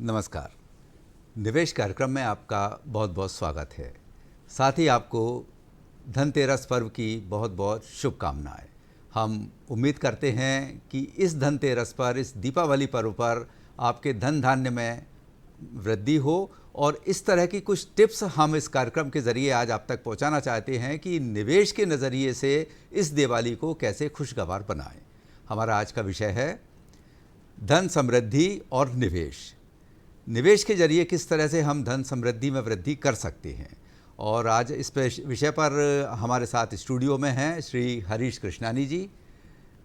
नमस्कार। निवेश कार्यक्रम में आपका बहुत बहुत स्वागत है। साथ ही आपको धनतेरस पर्व की बहुत बहुत शुभकामनाएं। हम उम्मीद करते हैं कि इस धनतेरस पर, इस दीपावली पर्व पर आपके धन धान्य में वृद्धि हो और इस तरह की कुछ टिप्स हम इस कार्यक्रम के ज़रिए आज आप तक पहुंचाना चाहते हैं कि निवेश के नज़रिए से इस दिवाली को कैसे खुशगवार बनाएं। हमारा आज का विषय है धन समृद्धि और निवेश। निवेश के जरिए किस तरह से हम धन समृद्धि में वृद्धि कर सकते हैं। और आज इस विषय पर हमारे साथ स्टूडियो में हैं श्री हरीश कृष्णानी जी।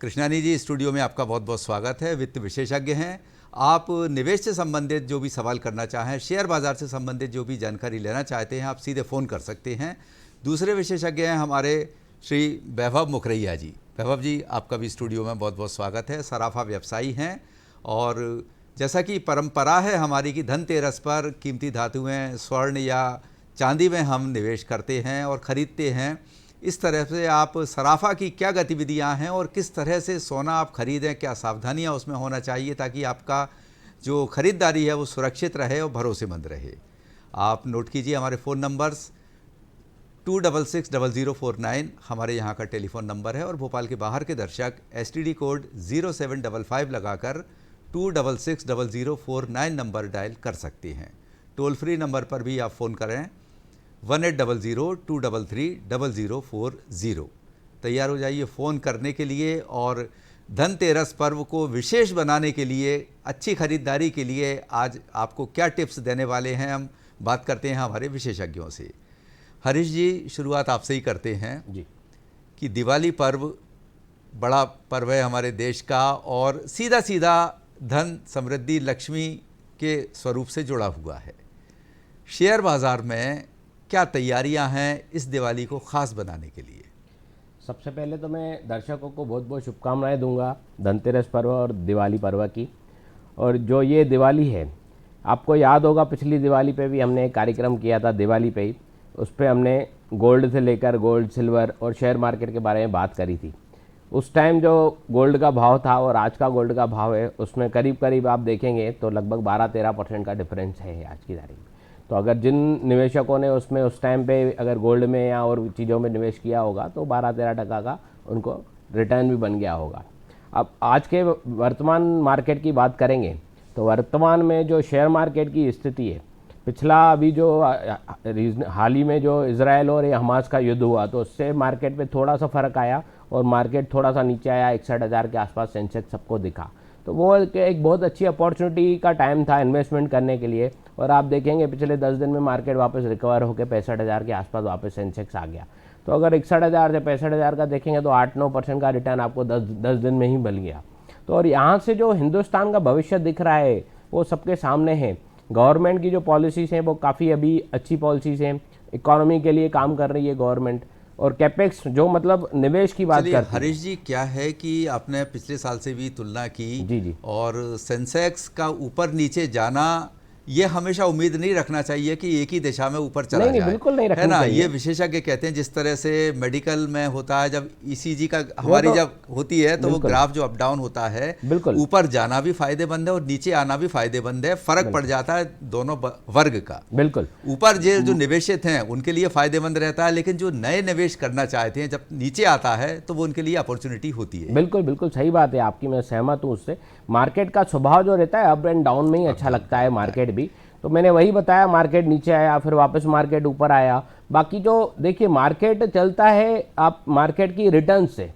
कृष्णानी जी, स्टूडियो में आपका बहुत बहुत स्वागत है। वित्त विशेषज्ञ हैं। आप निवेश से संबंधित जो भी सवाल करना चाहें, शेयर बाज़ार से संबंधित जो भी जानकारी लेना चाहते हैं, आप सीधे फ़ोन कर सकते हैं। दूसरे विशेषज्ञ हैं हमारे श्री वैभव मुखरैया जी। वैभव जी, आपका भी स्टूडियो में बहुत बहुत स्वागत है। सराफा व्यवसायी हैं और जैसा कि परंपरा है हमारी कि धनतेरस पर कीमती धातुएं, स्वर्ण या चांदी में हम निवेश करते हैं और ख़रीदते हैं। इस तरह से आप सराफा की क्या गतिविधियां हैं और किस तरह से सोना आप खरीदें, क्या सावधानियां उसमें होना चाहिए ताकि आपका जो ख़रीदारी है वो सुरक्षित रहे और भरोसेमंद रहे। आप नोट कीजिए हमारे फ़ोन नंबर्स 266049 हमारे यहाँ का टेलीफ़ोन नंबर है और भोपाल के बाहर के दर्शक STD कोड 0755 लगाकर 266049 नंबर डायल कर सकते हैं। टोल फ्री नंबर पर भी आप फ़ोन करें 1800-233-0040। तैयार हो जाइए फ़ोन करने के लिए और धनतेरस पर्व को विशेष बनाने के लिए, अच्छी खरीदारी के लिए आज आपको क्या टिप्स देने वाले हैं, हम बात करते हैं हमारे विशेषज्ञों से। हरीश जी, शुरुआत आपसे ही करते हैं जी कि दिवाली पर्व बड़ा पर्व है हमारे देश का और सीधा सीधा धन समृद्धि लक्ष्मी के स्वरूप से जुड़ा हुआ है। शेयर बाज़ार में क्या तैयारियां हैं इस दिवाली को ख़ास बनाने के लिए? सबसे पहले तो मैं दर्शकों को बहुत बहुत शुभकामनाएं दूंगा धनतेरस पर्व और दिवाली पर्व की। और जो ये दिवाली है, आपको याद होगा पिछली दिवाली पे भी हमने एक कार्यक्रम किया था दिवाली पे ही। उस पर हमने गोल्ड से लेकर गोल्ड, सिल्वर और शेयर मार्केट के बारे में बात करी थी। उस टाइम जो गोल्ड का भाव था और आज का गोल्ड का भाव है, उसमें करीब करीब आप देखेंगे तो लगभग 12-13% का डिफरेंस है आज की तारीख में। तो अगर जिन निवेशकों ने उसमें उस टाइम पे अगर गोल्ड में या और चीज़ों में निवेश किया होगा तो 12-13% का उनको रिटर्न भी बन गया होगा। अब आज के वर्तमान मार्केट की बात करेंगे तो वर्तमान में जो शेयर मार्केट की स्थिति है, पिछला अभी जो हाल ही में जो इजराइल और हमास का युद्ध हुआ तो उससे मार्केट पे थोड़ा सा फ़र्क आया और मार्केट थोड़ा सा नीचे आया, 61,000 के आसपास सेंसेक्स सबको दिखा। तो वो एक बहुत अच्छी अपॉर्चुनिटी का टाइम था इन्वेस्टमेंट करने के लिए। और आप देखेंगे पिछले 10 दिन में मार्केट वापस रिकवर होकर 65,000 के आसपास वापस सेंसेक्स आ गया। तो अगर 61,000 से 65,000 का देखेंगे तो 8-9% का रिटर्न आपको 10 दिन में ही मिल गया। तो और यहाँ से जो हिंदुस्तान का भविष्य दिख रहा है वो सबके सामने है। गवर्नमेंट की जो पॉलिसीज़ हैं वो काफ़ी अभी अच्छी पॉलिसीज़ हैं, इकोनॉमी के लिए काम कर रही है गवर्नमेंट। और कैपेक्स जो मतलब निवेश की बात करते हैं। हरीश जी, क्या है कि आपने पिछले साल से भी तुलना की जी और सेंसेक्स का ऊपर नीचे जाना ये हमेशा उम्मीद नहीं रखना चाहिए कि एक ही दिशा में ऊपर चला नहीं, जाए, बिल्कुल नहीं है रखनी ना। चाहिए। ये विशेषज्ञ कहते हैं जिस तरह से मेडिकल में होता है, जब ECG का हमारी जब होती है तो वो ग्राफ जो अप डाउन होता है, बिल्कुल ऊपर जाना भी फायदेमंद है और नीचे आना भी फायदेमंद है। फर्क पड़ जाता है दोनों वर्ग का। बिल्कुल ऊपर जो निवेशित हैं उनके लिए फायदेमंद रहता है, लेकिन जो नए निवेश करना चाहते हैं जब नीचे आता है तो वो उनके लिए अपॉर्चुनिटी होती है। बिल्कुल बिल्कुल सही बात है आपकी, मैं सहमत हूँ उससे। मार्केट का स्वभाव जो रहता है अप एंड डाउन में ही अच्छा लगता है मार्केट भी। तो मैंने वही बताया, मार्केट नीचे आया फिर वापस मार्केट ऊपर आया। बाकी जो देखिए मार्केट चलता है आप मार्केट की रिटर्न से।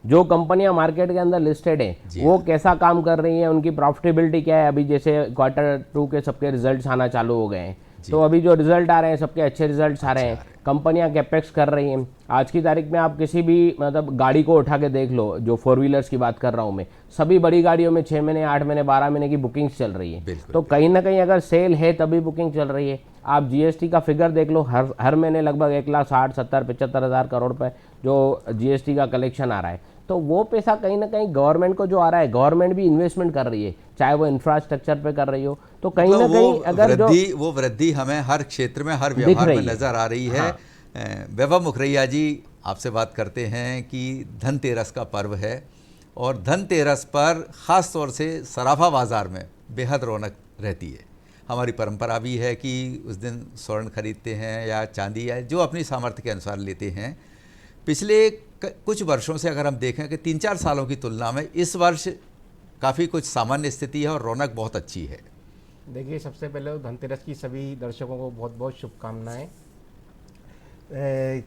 जो कंपनियां मार्केट के अंदर लिस्टेड हैं वो कैसा काम कर रही हैं, उनकी प्रॉफिटेबिलिटी क्या है। अभी जैसे Q2 के सबके रिजल्ट्स आना चालू हो गए हैं, तो अभी जो रिजल्ट आ रहे हैं सबके अच्छे रिजल्ट्स आ रहे हैं। कंपनियां कैपेक्स कर रही हैं। आज की तारीख में आप किसी भी मतलब गाड़ी को उठा के देख लो, जो 4 व्हीलर्स की बात कर रहा हूं मैं, सभी बड़ी गाड़ियों में 6 महीने, 8 महीने, 12 महीने की बुकिंग्स चल रही है। तो कहीं ना कहीं अगर सेल है तभी बुकिंग चल रही है। आप GST का फिगर देख लो, हर महीने लगभग 1,60,000, 70,000, 75,000 करोड़ रुपए जो GST का कलेक्शन आ रहा है। तो वो पैसा कहीं ना कहीं गवर्नमेंट को जो आ रहा है, गवर्नमेंट भी इन्वेस्टमेंट कर रही है, चाहे वो इंफ्रास्ट्रक्चर पे कर रही हो। तो कहीं ना कहीं अगर वो वृद्धि हमें हर क्षेत्र में, हर व्यवहार में नजर आ रही है। वैभव मुखरैया जी, आपसे बात करते हैं कि धनतेरस का पर्व है और धनतेरस पर ख़ास तौर से सराफा बाज़ार में बेहद रौनक रहती है। हमारी परंपरा भी है कि उस दिन स्वर्ण खरीदते हैं या चांदी या जो अपनी सामर्थ्य के अनुसार लेते हैं। पिछले कुछ वर्षों से अगर हम देखें कि 3-4 सालों की तुलना में इस वर्ष काफ़ी कुछ सामान्य स्थिति है और रौनक बहुत अच्छी है। देखिए, सबसे पहले तो धनतेरस की सभी दर्शकों को बहुत बहुत शुभकामनाएं।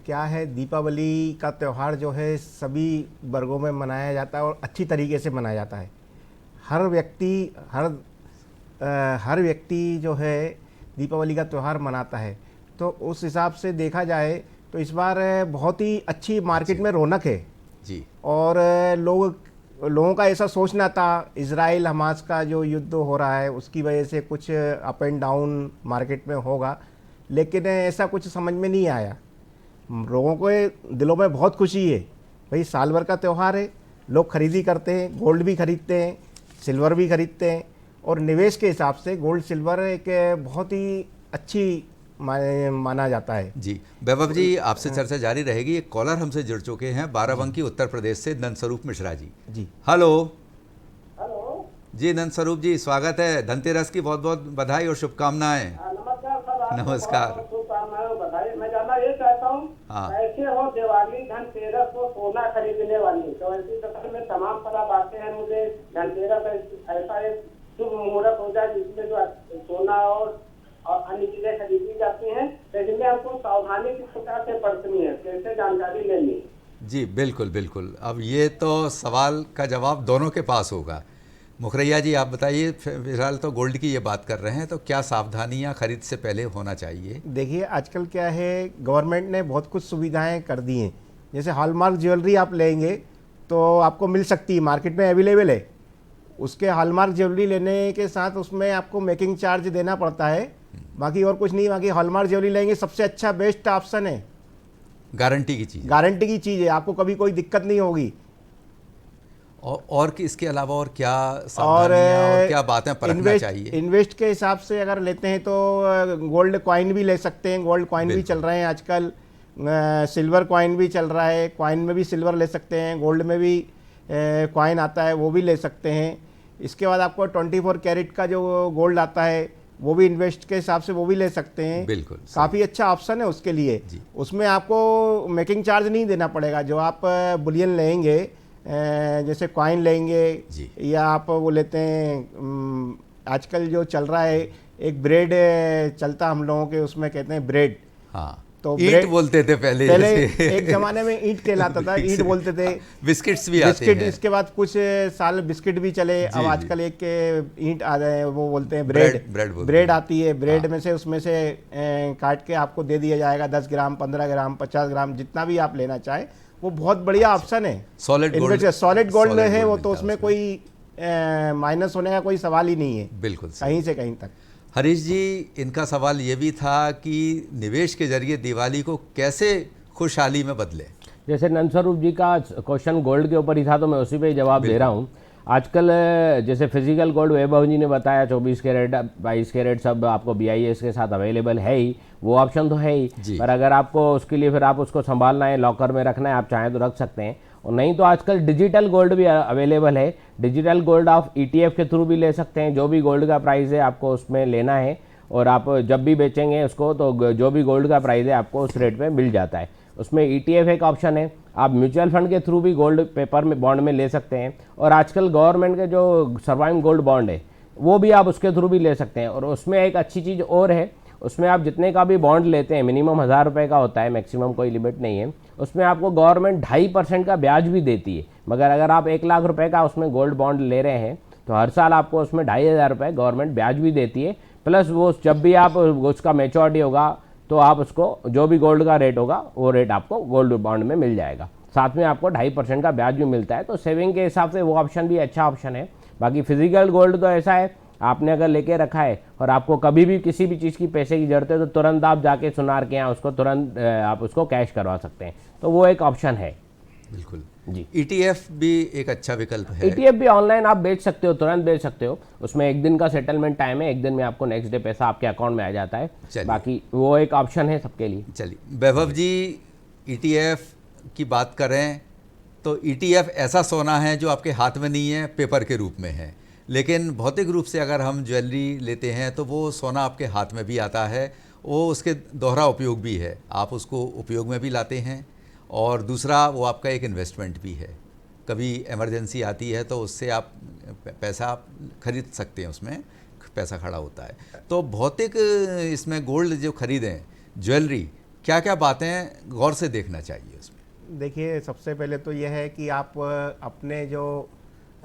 क्या है, दीपावली का त्यौहार जो है सभी वर्गों में मनाया जाता है और अच्छी तरीके से मनाया जाता है। हर व्यक्ति जो है दीपावली का त्यौहार मनाता है, तो उस हिसाब से देखा जाए तो इस बार बहुत ही अच्छी मार्केट में रौनक है जी। और लोगों का ऐसा सोचना था, इजराइल हमास का जो युद्ध हो रहा है उसकी वजह से कुछ अप एंड डाउन मार्केट में होगा, लेकिन ऐसा कुछ समझ में नहीं आया। लोगों को दिलों में बहुत खुशी है, भाई साल भर का त्यौहार है, लोग खरीदी करते हैं, गोल्ड भी खरीदते हैं, सिल्वर भी खरीदते हैं, और निवेश के हिसाब से गोल्ड सिल्वर एक बहुत ही अच्छी माना जाता है। जी वैभव जी, आपसे चर्चा जारी रहेगी। एक कॉलर हमसे जुड़ चुके हैं बाराबंकी उत्तर प्रदेश से, नंदस्वरूप मिश्रा जी। जी हेलो। हेलो जी नंदस्वरूप जी, स्वागत है। धनतेरस की बहुत बहुत बधाई और शुभकामनाएं। नमस्कार सर, आपको नमस्कार। बहुत-बहुत शुभकामनाएं और बधाई। मैं जानना ये चाहता हूँ, हाँ। कैसे हो दिवाली धनतेरस को सोना खरीदने वाली? तो ऐसी सफर में तमाम फल आते हैं, मुझे धनतेरस ऐसा एक शुभ मुहूर्त हो जाए जिसमें जो सोना और अन्य चीजें खरीदी जाती हैं, तो इसमें हमको सावधानी किस प्रकार से बरतनी है, कैसे जानकारी लेनी है? जी बिल्कुल बिल्कुल। अब ये तो सवाल का जवाब दोनों के पास होगा। मुखरैया जी आप बताइए, फिलहाल तो गोल्ड की ये बात कर रहे हैं, तो क्या सावधानियां खरीद से पहले होना चाहिए? देखिए, आजकल क्या है, गवर्नमेंट ने बहुत कुछ सुविधाएं कर दी हैं। जैसे हॉलमार्क ज्वेलरी आप लेंगे तो आपको मिल सकती है, मार्केट में अवेलेबल है। उसके हॉलमार्क ज्वेलरी लेने के साथ उसमें आपको मेकिंग चार्ज देना पड़ता है, बाकी और कुछ नहीं। बाकी हॉलमार्क ज्वेलरी लेंगे सबसे अच्छा बेस्ट ऑप्शन है, गारंटी की चीज़। गारंटी की चीज़ है, आपको कभी कोई दिक्कत नहीं होगी। और इसके अलावा और क्या सावधानियां और क्या बातें परखना चाहिए? इन्वेस्ट के हिसाब से अगर लेते हैं तो गोल्ड कॉइन भी ले सकते हैं, गोल्ड कॉइन भी चल रहे हैं आजकल, सिल्वर कॉइन भी चल रहा है, कॉइन में भी सिल्वर ले सकते हैं, गोल्ड में भी कॉइन आता है वो भी ले सकते हैं। इसके बाद आपको 24 कैरेट का जो गोल्ड आता है वो भी इन्वेस्ट के हिसाब से वो भी ले सकते हैं। बिल्कुल काफ़ी अच्छा ऑप्शन है उसके लिए। उसमें आपको मेकिंग चार्ज नहीं देना पड़ेगा। जो आप बुलियन लेंगे, जैसे कॉइन लेंगे या आप वो लेते हैं, आजकल जो चल रहा है एक ब्रेड चलता हम लोगों के, उसमें कहते हैं ब्रेड। हाँ, तो ईंट बोलते थे पहले एक जमाने में ईंट कहलाता था, ईंट बोलते थे। बिस्किट्स भी आते हैं। इसके बाद कुछ साल बिस्किट भी चले। अब आजकल एक ईंट आ गए, वो बोलते हैं ब्रेड आती है। ब्रेड में से उसमें से काट के आपको दे दिया जाएगा 10 ग्राम, 15 ग्राम, 50 ग्राम, जितना भी आप लेना चाहें। वो बहुत बढ़िया ऑप्शन है। सॉलिड गोल्ड है वो, तो उसमें कोई माइनस होने का कोई सवाल ही नहीं है, बिल्कुल कहीं से कहीं तक। हरीश जी, इनका सवाल ये भी था कि निवेश के जरिए दिवाली को कैसे खुशहाली में बदले। जैसे नंदस्वरूप जी का क्वेश्चन गोल्ड के ऊपर ही था, तो मैं उसी पे जवाब दे रहा हूँ। आजकल जैसे फिजिकल गोल्ड वैभव जी ने बताया 24 कैरेट 22 कैरेट सब आपको BIS के साथ अवेलेबल है ही, वो ऑप्शन तो है ही। पर अगर आपको उसके लिए फिर आप उसको संभालना है, लॉकर में रखना है, आप चाहें तो रख सकते हैं, और नहीं तो आजकल डिजिटल गोल्ड भी अवेलेबल है। डिजिटल गोल्ड आप ETF के थ्रू भी ले सकते हैं। जो भी गोल्ड का प्राइस है आपको उसमें लेना है, और आप जब भी बेचेंगे उसको तो जो भी गोल्ड का प्राइस है आपको उस रेट पे मिल जाता है। उसमें ETF एक ऑप्शन है। आप म्यूचुअल फंड के थ्रू भी गोल्ड पेपर में बॉन्ड में ले सकते हैं, और आजकल गवर्नमेंट के जो सर्वाइव गोल्ड बॉन्ड है वो भी आप उसके थ्रू भी ले सकते हैं। और उसमें एक अच्छी चीज़ और है, उसमें आप जितने का भी बॉन्ड लेते हैं, मिनिमम 1000 रुपये का होता है, मैक्सिमम कोई लिमिट नहीं है। उसमें आपको गवर्नमेंट 2.5% का ब्याज भी देती है। मगर अगर आप 1 लाख रुपए का उसमें गोल्ड बॉन्ड ले रहे हैं तो हर साल आपको उसमें 2500 रुपये गवर्नमेंट ब्याज भी देती है। प्लस वो जब भी आप उसका मैच्योरिटी होगा तो आप उसको जो भी गोल्ड का रेट होगा वो रेट आपको गोल्ड बॉन्ड में मिल जाएगा। साथ में आपको 2.5% का ब्याज भी मिलता है। तो सेविंग के हिसाब से वो ऑप्शन भी अच्छा ऑप्शन है। बाकी फिजिकल गोल्ड तो ऐसा है, आपने अगर लेके रखा है और आपको कभी भी किसी भी चीज़ की पैसे की जरूरत है तो तुरंत आप जाके सुनार के यहाँ उसको तुरंत आप उसको कैश करवा सकते हैं। तो वो एक ऑप्शन है। बिल्कुल जी। ETF भी एक अच्छा विकल्प है। ETF भी ऑनलाइन आप बेच सकते हो, तुरंत बेच सकते हो। उसमें 1 दिन का सेटलमेंट टाइम है, 1 दिन में आपको नेक्स्ट डे पैसा आपके अकाउंट में आ जाता है। बाकी वो एक ऑप्शन है सबके लिए। चलिए वैभव जी, ETF की बात करें तो ETF ऐसा सोना है जो आपके हाथ में नहीं है, पेपर के रूप में है। लेकिन भौतिक रूप से अगर हम ज्वेलरी लेते हैं तो वो सोना आपके हाथ में भी आता है, वो उसके दोहरा उपयोग भी है, आप उसको उपयोग में भी लाते हैं, और दूसरा वो आपका एक इन्वेस्टमेंट भी है। कभी इमरजेंसी आती है तो उससे आप पैसा आप खरीद सकते हैं, उसमें पैसा खड़ा होता है। तो भौतिक इसमें गोल्ड जो खरीदें, ज्वेलरी, क्या क्या बातें गौर से देखना चाहिए उसमें? देखिए, सबसे पहले तो यह है कि आप अपने जो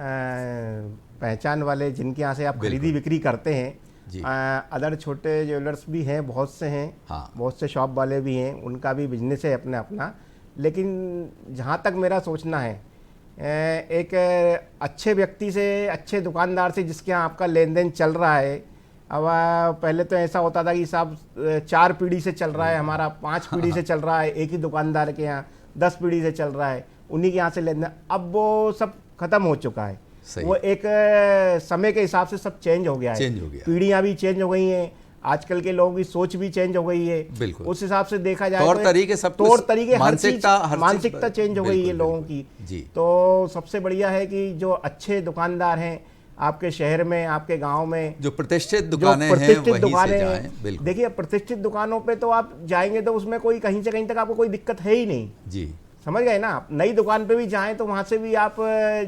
पहचान वाले जिनके यहाँ से आप खरीदी बिक्री करते हैं, जी। अदर छोटे ज्वेलर्स भी हैं, बहुत से हैं, हाँ। बहुत से शॉप वाले भी हैं, उनका भी बिजनेस है अपना अपना। लेकिन जहाँ तक मेरा सोचना है, एक अच्छे व्यक्ति से, अच्छे दुकानदार से जिसके यहाँ आपका लेन देन चल रहा है, अब पहले तो ऐसा होता था कि साहब 4 पीढ़ी से चल रहा है हमारा, 5 पीढ़ी से चल रहा है, एक ही दुकानदार के यहाँ 10 पीढ़ी से चल रहा है, उन्हीं के यहाँ से लेन देन। अब वो सब खत्म हो चुका है। सही। वो एक समय के हिसाब से सब चेंज हो गया है, चेंज हो गया। पीढ़ियाँ भी चेंज हो गई हैं, आजकल के लोगों की सोच भी चेंज हो गई है। बिल्कुल। उस हिसाब से देखा जाए तौर तो तरीके, सब कुछ, तौर तरीके, मानसिकता मानसिकता चेंज हो गई है बिल्कुल, लोगों बिल्कुल। की। जी। तो सबसे बढ़िया है कि जो अच्छे दुकानदार हैं आपके शहर में, आपके गांव में, जो प्रतिष्ठित जो दुकानें हैं प्रतिष्ठित वहीं से दुकानें जाएं। हैं। बिल्कुल। देखिए, प्रतिष्ठित दुकानों पे तो आप जाएंगे तो उसमें कोई कहीं से कहीं तक आपको कोई दिक्कत है ही नहीं, जी। समझ गए ना। आप नई दुकान पे भी जाएं तो वहाँ से भी आप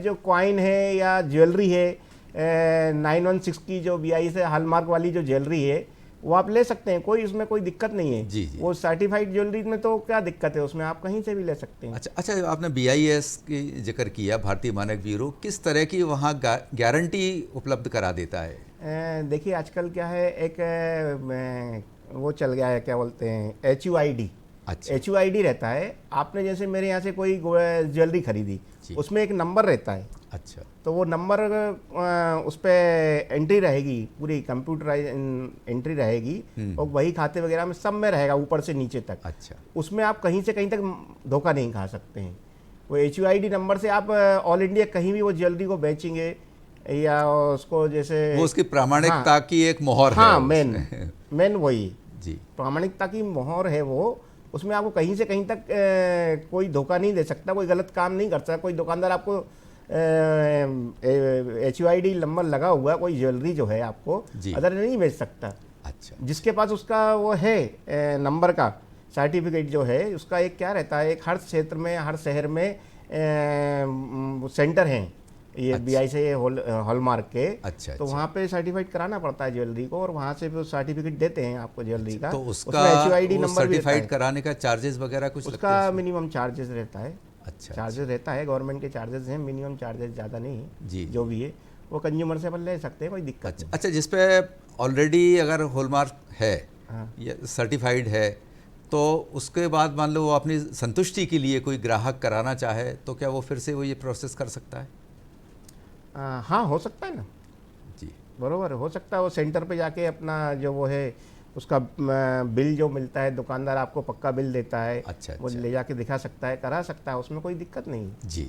जो कॉइन है या ज्वेलरी है 916 की जो BI से हॉलमार्क वाली जो ज्वेलरी है वो आप ले सकते हैं, कोई उसमें कोई दिक्कत नहीं है। जी, जी। वो सर्टिफाइड ज्वेलरी में तो क्या दिक्कत है, उसमें आप कहीं से भी ले सकते हैं। अच्छा, आपने BIS की जिक्र किया, भारतीय मानक ब्यूरो, किस तरह की वहाँ गारंटी उपलब्ध करा देता है? देखिए, आजकल क्या है, एक वो चल गया है, क्या बोलते हैं, HUID। अच्छा। HUID रहता है। आपने जैसे मेरे यहाँ से कोई ज्वेलरी खरीदी, उसमें एक नंबर रहता है। अच्छा। तो वो नंबर उस पर एंट्री रहेगी, पूरी कंप्यूटराइज एंट्री रहेगी, और वही खाते वगैरह में सब में रहेगा, ऊपर से नीचे तक। अच्छा। उसमें आप कहीं से कहीं तक धोखा नहीं खा सकते हैं। वो HUID नंबर से आप ऑल इंडिया कहीं भी वो ज्वेलरी को बेचेंगे या उसको, जैसे वो उसकी प्रामाणिकता की एक मोहर है। हाँ, मेन वही जी। प्रामाणिकता की मोहर है वो। उसमें आपको कहीं से कहीं तक कोई धोखा नहीं दे सकता, कोई गलत काम नहीं कर सकता। कोई दुकानदार आपको HUID नंबर लगा हुआ कोई ज्वेलरी जो है आपको अदर नहीं बेच सकता। अच्छा। जिसके पास उसका वो है नंबर का सर्टिफिकेट जो है, उसका एक क्या रहता है, एक हर क्षेत्र में, हर शहर में सेंटर हैं ये BI से हॉलमार्क के। अच्छा। तो वहाँ पे सर्टिफाइड कराना पड़ता है ज्वेलरी को, और वहाँ से भी सर्टिफिकेट देते हैं आपको ज्वेलरी का। तो उसका HUID नंबर सर्टिफाइड कराने का चार्जेस वगैरह कुछ लगते उसका हैं? मिनिमम चार्जेस रहता है। अच्छा। चार्जेस रहता है, गवर्नमेंट के चार्जेस हैं, मिनिमम चार्जेस ज़्यादा नहीं है। जी। जो भी है वो कंज्यूमर से अपन ले सकते हैं, कोई दिक्कत नहीं। अच्छा, जिस पे ऑलरेडी अगर हॉलमार्क है या सर्टिफाइड है, तो उसके बाद मान लो वो अपनी संतुष्टि के लिए कोई ग्राहक कराना चाहे तो क्या वो फिर से वो ये प्रोसेस कर सकता है? हाँ, हो सकता है ना। जी। बरोबर, हो सकता है। वो सेंटर पे जाके अपना जो वो है उसका बिल जो मिलता है, दुकानदार आपको पक्का बिल देता है। अच्छा। वो ले जाके दिखा सकता है, करा सकता है, उसमें कोई दिक्कत नहीं। जी।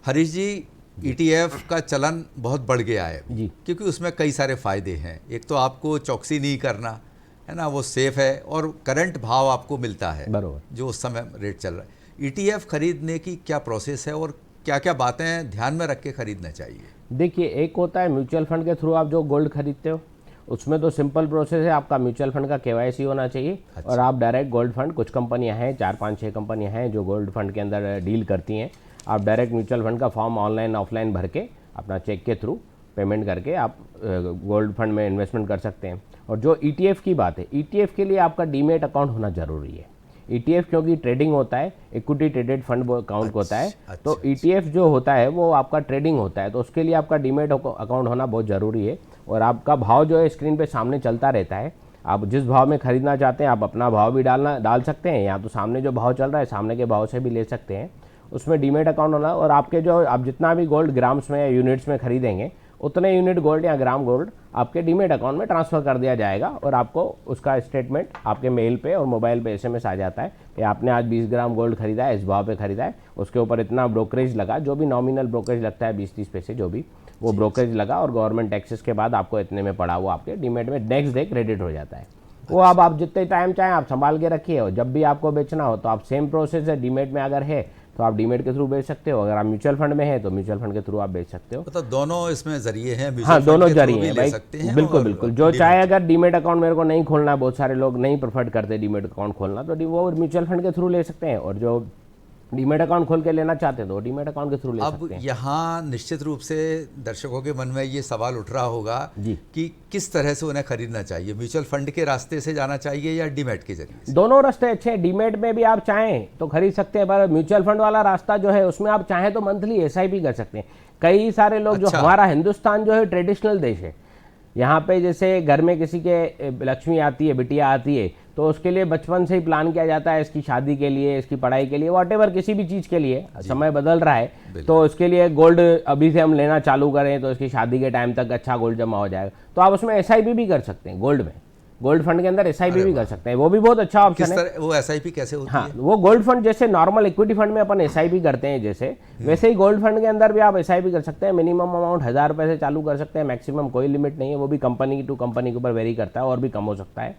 हरीश जी, ETF का चलन बहुत बढ़ गया है जी। क्योंकि उसमें कई सारे फ़ायदे हैं। एक तो आपको चौकसी नहीं करना है ना, वो सेफ है, और करंट भाव आपको मिलता है बराबर, जो उस समय रेट चल रहा है। ETF खरीदने की क्या प्रोसेस है और क्या क्या बातें ध्यान में रख के खरीदना चाहिए? देखिए, एक होता है म्यूचुअल फंड के थ्रू आप जो गोल्ड खरीदते हो, उसमें तो सिंपल प्रोसेस है, आपका म्यूचुअल फंड का KYC होना चाहिए। अच्छा। और आप डायरेक्ट गोल्ड फंड, कुछ कंपनियां हैं, 4-5-6 कंपनियां हैं जो गोल्ड फंड के अंदर डील करती हैं। आप डायरेक्ट म्यूचुअल फंड का फॉर्म ऑनलाइन ऑफलाइन भर के अपना चेक के थ्रू पेमेंट करके आप गोल्ड फंड में इन्वेस्टमेंट कर सकते हैं। और जो ETF की बात है, ETF के लिए आपका डीमेट अकाउंट होना ज़रूरी है। ETF क्योंकि ट्रेडिंग होता है, इक्विटी ट्रेडेड फंड अकाउंट होता है, तो ETF जो होता है वो आपका ट्रेडिंग होता है, तो उसके लिए आपका डीमेट अकाउंट होना बहुत ज़रूरी है। और आपका भाव जो है स्क्रीन पे सामने चलता रहता है, आप जिस भाव में खरीदना चाहते हैं आप अपना भाव भी डाल सकते हैं, या तो सामने जो भाव चल रहा है सामने के भाव से भी ले सकते हैं। उसमें डीमेट अकाउंट होना, और आपके जो आप जितना भी गोल्ड ग्राम्स में या यूनिट्स में खरीदेंगे उतने यूनिट गोल्ड या ग्राम गोल्ड आपके डीमेट अकाउंट में ट्रांसफ़र कर दिया जाएगा, और आपको उसका स्टेटमेंट आपके मेल पे और मोबाइल पे SMS आ जाता है कि आपने आज 20 ग्राम गोल्ड खरीदा है, इस भाव पे खरीदा है, उसके ऊपर इतना ब्रोकरेज लगा, जो भी नॉमिनल ब्रोकरेज लगता है 20-30 पैसे जो भी वो ब्रोकरेज लगा, और गवर्नमेंट टैक्सेस के बाद आपको इतने में पड़ा, वो आपके डीमेट में नेक्स्ट डे क्रेडिट हो जाता है। वो अब आप जितने टाइम चाहें आप संभाल के रखिए, और जब भी आपको बेचना हो तो आप सेम प्रोसेस है, डीमेट में अगर है तो आप डीमेट के थ्रू बेच सकते हो। अगर आप म्यूचुअल फंड में हैं तो म्यूचुअल फंड के थ्रू आप बेच सकते हो। मतलब दोनों इसमें जरिए हैं, हाँ, म्यूचुअल दोनों फंड के थ्रू जरिए भी हैं ले भाई, सकते हैं बिल्कुल और बिल्कुल। जो डीमैट। चाहे अगर डीमेट अकाउंट मेरे को नहीं खोलना, बहुत सारे लोग नहीं प्रेफर करते डीमेट अकाउंट खोलना, तो वो म्यूचुअल फंड के थ्रू ले सकते हैं। और जो डीमेट अकाउंट खोल के लेना चाहते हैं तो डीमेट अकाउंट के थ्रू ले अब सकते हैं। यहाँ निश्चित रूप से दर्शकों के मन में ये सवाल उठ रहा होगा जी। कि किस तरह से उन्हें खरीदना चाहिए, म्यूचुअल फंड के रास्ते से जाना चाहिए या डीमैट के जरिए से? दोनों रास्ते अच्छे हैं। डीमेट में भी आप चाहें तो खरीद सकते हैं, पर म्यूचुअल फंड वाला रास्ता जो है उसमें आप चाहें तो मंथली एसआईपी कर सकते हैं। कई सारे लोग अच्छा। जो हमारा हिंदुस्तान जो है ट्रेडिशनल देश है, यहाँ पे जैसे घर में किसी के लक्ष्मी आती है, बिटिया आती है, तो उसके लिए बचपन से ही प्लान किया जाता है इसकी शादी के लिए, इसकी पढ़ाई के लिए, वॉटेवर किसी भी चीज़ के लिए। समय बदल रहा है तो उसके लिए गोल्ड अभी से हम लेना चालू करें तो इसकी शादी के टाइम तक अच्छा गोल्ड जमा हो जाएगा। तो आप उसमें एसआईपी भी कर सकते हैं गोल्ड में, गोल्ड फंड के अंदर एसआईपी भी कर सकते हैं, वो भी बहुत अच्छा ऑप्शन किस है। तरह वो एसआईपी कैसे होती हाँ, है? वो गोल्ड फंड जैसे नॉर्मल इक्विटी फंड में अपन एसआईपी करते हैं जैसे, वैसे ही गोल्ड फंड के अंदर भी आप एसआईपी कर सकते हैं। मिनिमम अमाउंट 1000 रुपये से चालू कर सकते हैं, मैक्सिमम कोई लिमिट नहीं है, वो भी कंपनी टू कंपनी के ऊपर वेरी करता है और भी कम हो सकता है।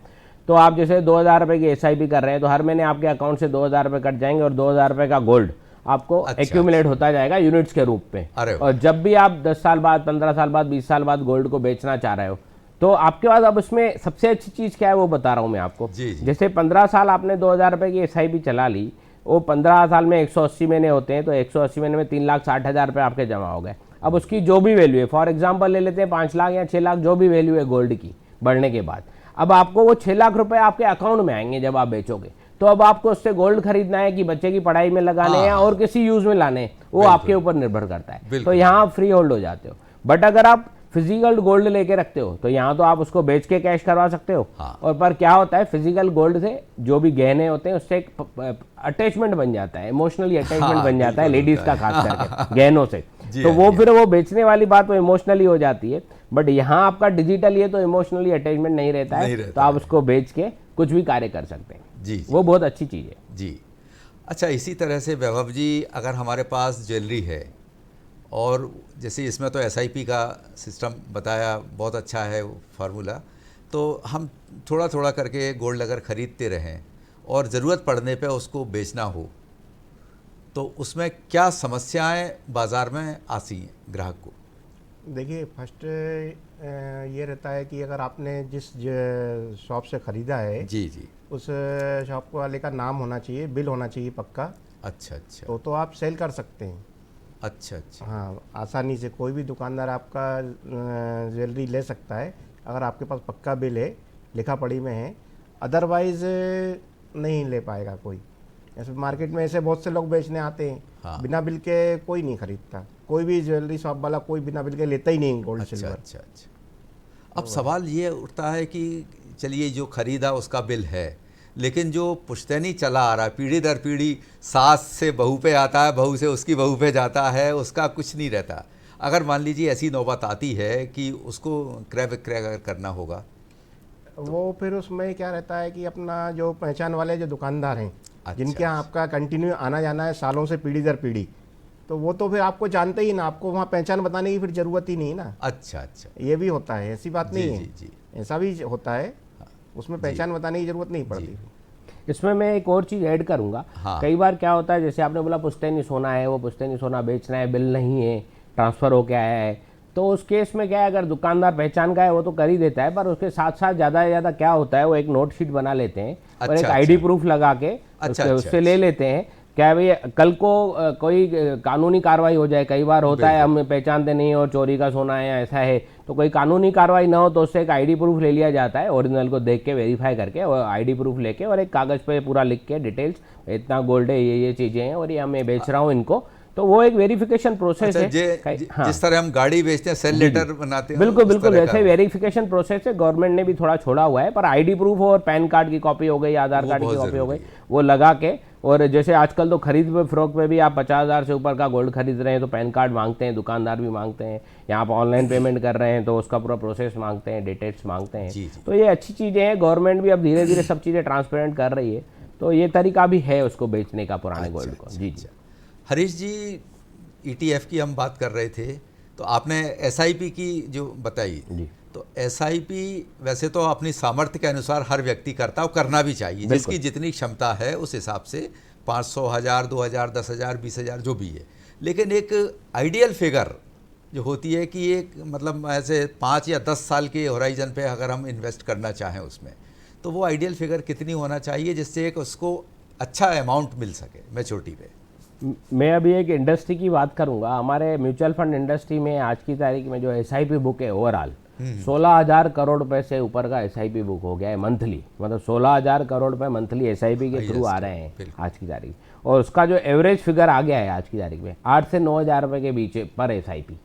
तो आप जैसे 2000 रुपये की एसआईपी कर रहे हैं तो हर महीने आपके अकाउंट से 2000 रुपये कट जाएंगे और 2000 रुपये का गोल्ड आपको एक्यूमुलेट होता जाएगा यूनिट्स के रूप में। अरे वाह। और जब भी आप 10 साल बाद, 15 साल बाद, 20 साल बाद गोल्ड को बेचना चाह रहे हो तो आपके पास अब उसमें सबसे अच्छी चीज़ क्या है वो बता रहा हूँ मैं आपको। जी, जी। जैसे 15 साल आपने 2000 रुपये की एसआईपी चला ली, वो 15 साल में 180 महीने होते हैं, तो 180 महीने में 3,60,000 रुपये आपके जमा हो गए। अब उसकी जो भी वैल्यू है, फॉर एग्जांपल ले लेते हैं 5 लाख या 6 लाख, जो भी वैल्यू है गोल्ड की बढ़ने के बाद, अब आपको वो 6 लाख रुपए आपके अकाउंट में आएंगे जब आप बेचोगे। तो अब आपको उससे गोल्ड खरीदना है कि बच्चे की पढ़ाई में लगाने हैं या और किसी यूज में लाने हैं, वो आपके ऊपर निर्भर करता है। तो यहाँ आप फ्री होल्ड हो जाते हो। बट अगर आप फिजिकल गोल्ड लेके रखते हो तो यहाँ तो आप उसको बेच के कैश करवा सकते हो। और पर क्या होता है, फिजिकल गोल्ड से जो भी गहने होते हैं उससे एक अटैचमेंट बन जाता है, इमोशनली अटैचमेंट बन जाता है लेडीज का खास करके गहनों से। तो वो फिर वो बेचने वाली बात वो इमोशनली हो जाती है। बट यहाँ आपका डिजिटल ये तो इमोशनली अटैचमेंट नहीं रहता है, तो आप उसको बेच के कुछ भी कार्य कर सकते हैं। जी, वो बहुत अच्छी चीज़ है जी। अच्छा, इसी तरह से वैभव जी, अगर हमारे पास ज्वेलरी है और जैसे इसमें तो एसआईपी का सिस्टम बताया, बहुत अच्छा है वो फार्मूला, तो हम थोड़ा थोड़ा करके गोल्ड अगर ख़रीदते रहें और ज़रूरत पड़ने पे उसको बेचना हो तो उसमें क्या समस्याएं बाज़ार में आती हैं ग्राहक को? देखिए, फर्स्ट ये रहता है कि अगर आपने जिस शॉप से ख़रीदा है, जी जी, उस शॉप वाले का नाम होना चाहिए, बिल होना चाहिए पक्का। अच्छा अच्छा, तो आप सेल कर सकते हैं। अच्छा अच्छा, हाँ, आसानी से कोई भी दुकानदार आपका ज्वेलरी ले सकता है अगर आपके पास पक्का बिल है, लिखा पढ़ी में है। अदरवाइज़ नहीं ले पाएगा कोई। ऐसे मार्केट में ऐसे बहुत से लोग बेचने आते हैं, हाँ। बिना बिल के कोई नहीं खरीदता, कोई भी ज्वेलरी शॉप वाला कोई बिना बिल के लेता ही नहीं गोल्ड अच्छा सिल्वर। अच्छा अच्छा। अब सवाल ये उठता है कि चलिए जो ख़रीदा उसका बिल है, लेकिन जो पुश्तैनी चला आ रहा है पीढ़ी दर पीढ़ी, सास से बहू पे आता है, बहू से उसकी बहू पे जाता है, उसका कुछ नहीं रहता। अगर मान लीजिए ऐसी नौबत आती है कि उसको क्रय विक्रय करना होगा, वो फिर उसमें क्या रहता है कि अपना जो पहचान वाले जो दुकानदार हैं, अच्छा, जिनके यहाँ आपका कंटिन्यू आना जाना है सालों से पीढ़ी दर पीढ़ी, तो वो तो फिर आपको जानते ही ना, आपको वहाँ पहचान बताने की फिर ज़रूरत ही नहीं ना। अच्छा अच्छा, ये भी होता है, ऐसी बात नहीं है, जी जी, ऐसा भी होता है, उसमें पहचान बताने की ज़रूरत नहीं पड़ती। इसमें मैं एक और चीज़ ऐड करूंगा। हाँ। कई बार क्या होता है, जैसे आपने बोला पुश्तैनी सोना है, वो पुश्तैनी सोना बेचना है, बिल नहीं है, ट्रांसफ़र हो के आया है, तो उस केस में क्या है, अगर दुकानदार पहचान का है वो तो कर ही देता है, पर उसके साथ साथ ज़्यादा से ज़्यादा क्या होता है, वो एक नोट शीट बना लेते हैं और एक आईडी प्रूफ लगा के उससे ले लेते हैं। क्या है भैया, कल को कोई कानूनी कार्रवाई हो जाए, कई बार होता है हम पहचानते नहीं और चोरी का सोना है या ऐसा है, तो कोई कानूनी कार्रवाई ना हो तो उससे एक आईडी प्रूफ ले लिया जाता है, ओरिजिनल को देख के वेरीफाई करके, और आईडी प्रूफ लेके और एक कागज़ पे पूरा लिख के डिटेल्स, इतना गोल्ड है, ये चीज़ें हैं और ये मैं बेच रहा हूँ इनको, तो वो एक वेरिफिकेशन प्रोसेस है। जिस तरह हम गाड़ी बेचते हैं, सेल लेटर बनाते हैं, बिल्कुल बिल्कुल वैसे वेरिफिकेशन प्रोसेस है, गवर्नमेंट ने भी थोड़ा छोड़ा हुआ है। पर आईडी प्रूफ और पैन कार्ड की कॉपी हो गई, आधार कार्ड की कॉपी हो गई, वो लगा के, और जैसे आजकल तो खरीद पे फरोख्त पे भी आप 50,000 से ऊपर का गोल्ड खरीद रहे हैं तो पैन कार्ड मांगते हैं, दुकानदार भी मांगते हैं, यहाँ आप ऑनलाइन पेमेंट कर रहे हैं तो उसका पूरा प्रोसेस मांगते हैं, डिटेल्स मांगते हैं। तो ये अच्छी चीज़ें हैं, गवर्नमेंट भी अब धीरे धीरे सब चीज़ें ट्रांसपेरेंट कर रही है, तो ये तरीका भी है उसको बेचने का, पुराने गोल्ड को। जी जी। हरीश जी, ETF की हम बात कर रहे थे, तो आपने SIP की जो बताई, तो SIP वैसे तो अपनी सामर्थ्य के अनुसार हर व्यक्ति करता है और करना भी चाहिए, जिसकी जितनी क्षमता है उस हिसाब से 500, 1000, 2000, 10,000, 20,000 जो भी है, लेकिन एक आइडियल फिगर जो होती है कि एक मतलब ऐसे 5 या 10 साल के होराइजन पे अगर हम इन्वेस्ट करना चाहें उसमें, तो वो आइडियल फिगर कितनी होना चाहिए जिससे एक उसको अच्छा अमाउंट मिल सके मैच्योरिटी पे? मैं अभी एक इंडस्ट्री की बात करूंगा। हमारे म्यूचुअल फंड इंडस्ट्री में आज की तारीख में जो एसआईपी बुक है ओवरऑल 16,000 करोड़ रुपए से ऊपर का एसआईपी बुक हो गया है मंथली, मतलब 16,000 करोड़ रुपए मंथली एसआईपी के थ्रू आ रहे हैं आज की तारीख। और उसका जो एवरेज फिगर आ गया है आज की तारीख में 8 से 9,000 रुपए के बीच पर एसआईपी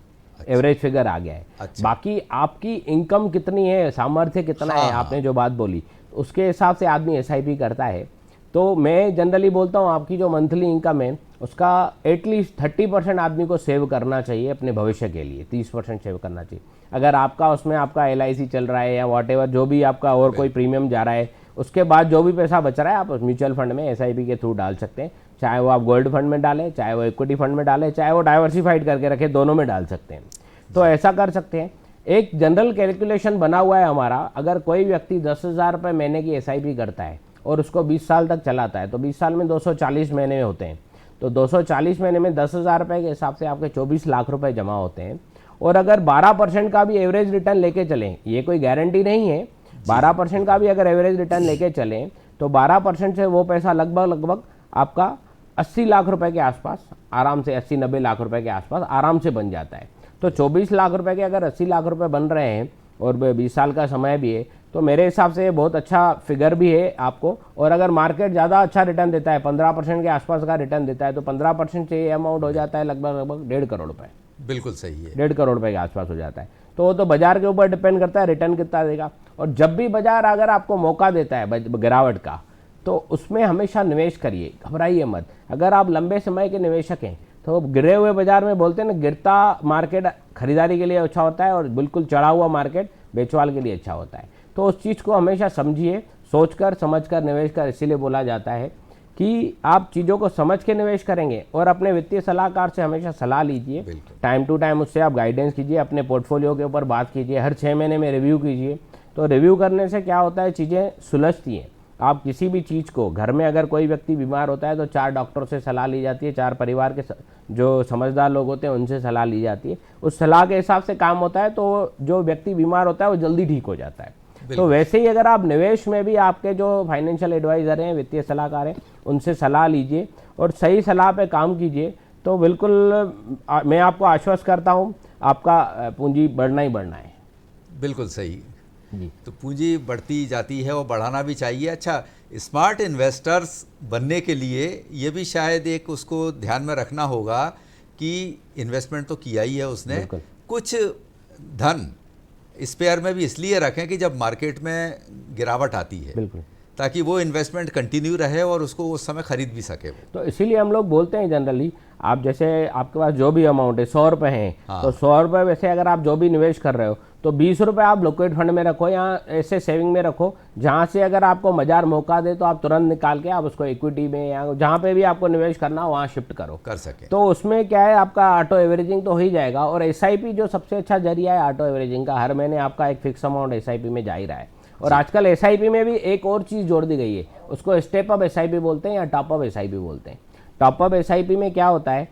एवरेज फिगर आ गया है। बाकी आपकी इनकम कितनी है, सामर्थ्य कितना है, आपने जो बात बोली उसके हिसाब से आदमी एसआईपी करता है। तो मैं जनरली बोलता हूँ आपकी जो मंथली इनकम है उसका एटलीस्ट 30% आदमी को सेव करना चाहिए अपने भविष्य के लिए, 30% सेव करना चाहिए। अगर आपका उसमें आपका LIC चल रहा है या वॉटेवर जो भी आपका और कोई प्रीमियम जा रहा है, उसके बाद जो भी पैसा बच रहा है आप म्यूचुअल फंड में एसआईपी के थ्रू डाल सकते हैं। चाहे वो आप गोल्ड फंड में डालें, चाहे वो इक्विटी फंड में डालें, चाहे वो डाइवर्सिफाइड करके रखें, दोनों में डाल सकते हैं। तो ऐसा कर सकते हैं। एक जनरल कैलकुलेशन बना हुआ है हमारा, अगर कोई व्यक्ति 10,000 रुपये महीने की एसआईपी करता है और उसको 20 साल तक चलाता है तो 20 साल में 240 महीने होते हैं। तो 240 महीने में 10,000 रुपये के हिसाब से आपके 24 लाख रुपए जमा होते हैं। और अगर 12% का भी एवरेज रिटर्न लेके चलें, ये कोई गारंटी नहीं है, 12% का भी अगर एवरेज रिटर्न लेके चलें तो 12% से वो पैसा लगभग आपका 80 लाख रुपए के आसपास आराम से, 80-90 लाख रुपए के आसपास आराम से बन जाता है। तो 24 लाख रुपए के अगर 80 लाख रुपए बन रहे हैं और 20 साल का समय भी है तो मेरे हिसाब से ये बहुत अच्छा फिगर भी है आपको। और अगर मार्केट ज़्यादा अच्छा रिटर्न देता है, 15% के आसपास का रिटर्न देता है, तो 15% से ये अमाउंट हो जाता है लगभग 1.5 करोड़ रुपए। बिल्कुल सही है, 1.5 करोड़ रुपए के आसपास हो जाता है। तो वो तो बाजार के ऊपर डिपेंड करता है रिटर्न कितना देगा। और जब भी बाजार अगर आपको मौका देता है गिरावट का, तो उसमें हमेशा निवेश करिए, घबराइए मत। अगर आप लंबे समय के निवेशक हैं तो गिरे हुए बाजार में बोलते हैं ना, गिरता मार्केट खरीदारी के लिए अच्छा होता है और बिल्कुल चढ़ा हुआ मार्केट बेचवाल के लिए अच्छा होता है। तो उस चीज़ को हमेशा समझिए, सोचकर समझकर निवेश कर। इसीलिए बोला जाता है कि आप चीज़ों को समझ के निवेश करेंगे और अपने वित्तीय सलाहकार से हमेशा सलाह लीजिए, टाइम टू टाइम उससे आप गाइडेंस कीजिए, अपने पोर्टफोलियो के ऊपर बात कीजिए, हर 6 महीने में रिव्यू कीजिए। तो रिव्यू करने से क्या होता है, चीज़ें सुलझती हैं। आप किसी भी चीज़ को, घर में अगर कोई व्यक्ति बीमार होता है तो 4 डॉक्टरों से सलाह ली जाती है, 4 परिवार के जो समझदार लोग होते हैं उनसे सलाह ली जाती है। उस सलाह के हिसाब से काम होता है तो जो व्यक्ति बीमार होता है वो जल्दी ठीक हो जाता है। तो वैसे ही अगर आप निवेश में भी आपके जो फाइनेंशियल एडवाइज़र हैं, वित्तीय सलाहकार हैं, उनसे सलाह लीजिए और सही सलाह पे काम कीजिए। तो बिल्कुल मैं आपको आश्वस्त करता हूँ आपका पूंजी बढ़ना ही बढ़ना है। बिल्कुल सही जी। तो पूंजी बढ़ती जाती है और बढ़ाना भी चाहिए। अच्छा, स्मार्ट इन्वेस्टर्स बनने के लिए ये भी शायद एक उसको ध्यान में रखना होगा कि इन्वेस्टमेंट तो किया ही है उसने, कुछ धन स्पेयर में भी इसलिए रखें कि जब मार्केट में गिरावट आती है, बिल्कुल, ताकि वो इन्वेस्टमेंट कंटिन्यू रहे और उसको उस समय खरीद भी सके वो। तो इसीलिए हम लोग बोलते हैं जनरली, आप जैसे आपके पास जो भी अमाउंट है 100 रुपये हैं, हाँ, तो 100 रुपये वैसे अगर आप जो भी निवेश कर रहे हो तो 20 रुपये आप लिक्विड फंड में रखो या ऐसे सेविंग में रखो, जहाँ से अगर आपको बाजार मौका दे तो आप तुरंत निकाल के आप उसको इक्विटी में या जहाँ पे भी आपको निवेश करना हो वहाँ शिफ्ट करो, कर सके। तो उसमें क्या है, आपका ऑटो एवरेजिंग तो हो ही जाएगा। और SIP जो सबसे अच्छा जरिया है ऑटो एवरेजिंग का, हर महीने आपका एक फिक्स अमाउंट SIP में जा ही रहा है। और आजकल SIP में भी एक और चीज़ जोड़ दी गई है, उसको स्टेप अप SIP बोलते हैं या टॉप अप SIP बोलते हैं। टॉप अप SIP में क्या होता है,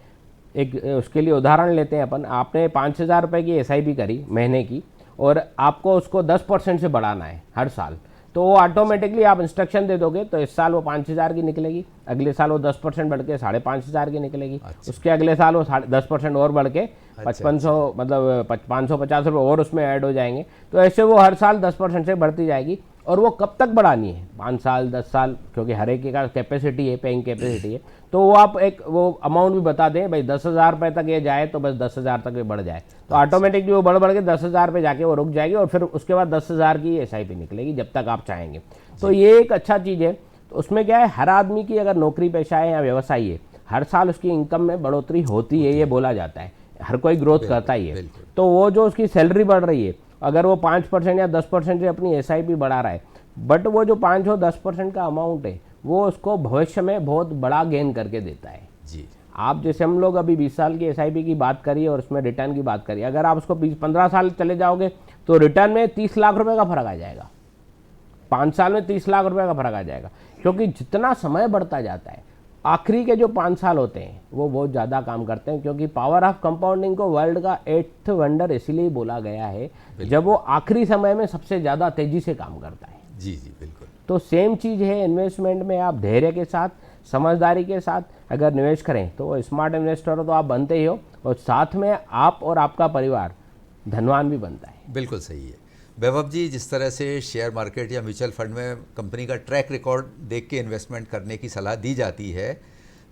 एक उसके लिए उदाहरण लेते हैं अपन। आपने 5,000 रुपये की SIP करी महीने की और आपको उसको 10% से बढ़ाना है हर साल, तो वो ऑटोमेटिकली आप इंस्ट्रक्शन दे दोगे तो इस साल वो 5,000 की निकलेगी, अगले साल वो 10% बढ़ के 5,500 की निकलेगी, उसके अगले साल वो 10% और बढ़ के 5500 मतलब 550 रुपये और उसमें ऐड हो जाएंगे। तो ऐसे वो हर साल 10% से बढ़ती जाएगी। और वो कब तक बढ़ानी है, 5 साल 10 साल, क्योंकि हर एक का कैपेसिटी है, पेइंग कैपेसिटी है। तो वो आप एक वो अमाउंट भी बता दें, भाई 10,000 रुपये तक ये जाए तो बस 10,000 तक ये बढ़ जाए, तो ऑटोमेटिकली वो बढ़ के 10,000 पे जाके वो रुक जाएगी और फिर उसके बाद 10,000 की SIP निकलेगी जब तक आप चाहेंगे। तो ये एक अच्छा चीज़ है। तो उसमें क्या है, हर आदमी की अगर नौकरी पेशा है या व्यवसाय है, हर साल उसकी इनकम में बढ़ोतरी होती है, ये बोला जाता है, हर कोई ग्रोथ करता ही है। तो वो जो उसकी सैलरी बढ़ रही है, अगर वो 5% या 10% से अपनी SIP बढ़ा रहा है, बट वो जो 5 और 10% का अमाउंट है वो उसको भविष्य में बहुत बड़ा गेन करके देता है जी। आप जैसे हम लोग अभी 20 साल की SIP की बात करिए और उसमें रिटर्न की बात करिए, अगर आप उसको 15 साल चले जाओगे तो रिटर्न में 30 लाख रुपए का फर्क आ जाएगा। 5 साल में 30 लाख रुपए का फर्क आ जाएगा, क्योंकि जितना समय बढ़ता जाता है आखिरी के जो 5 साल होते हैं वो बहुत ज़्यादा काम करते हैं, क्योंकि पावर ऑफ कंपाउंडिंग को वर्ल्ड का 8th वंडर इसीलिए बोला गया है जब वो आखिरी समय में सबसे ज़्यादा तेज़ी से काम करता है। जी जी बिल्कुल। तो सेम चीज़ है इन्वेस्टमेंट में, आप धैर्य के साथ, समझदारी के साथ अगर निवेश करें तो स्मार्ट इन्वेस्टर तो आप बनते ही हो, और साथ में आप और आपका परिवार धनवान भी बनता है। बिल्कुल सही है। वैभव जी, जिस तरह से शेयर मार्केट या म्यूचुअल फंड में कंपनी का ट्रैक रिकॉर्ड देख के इन्वेस्टमेंट करने की सलाह दी जाती है,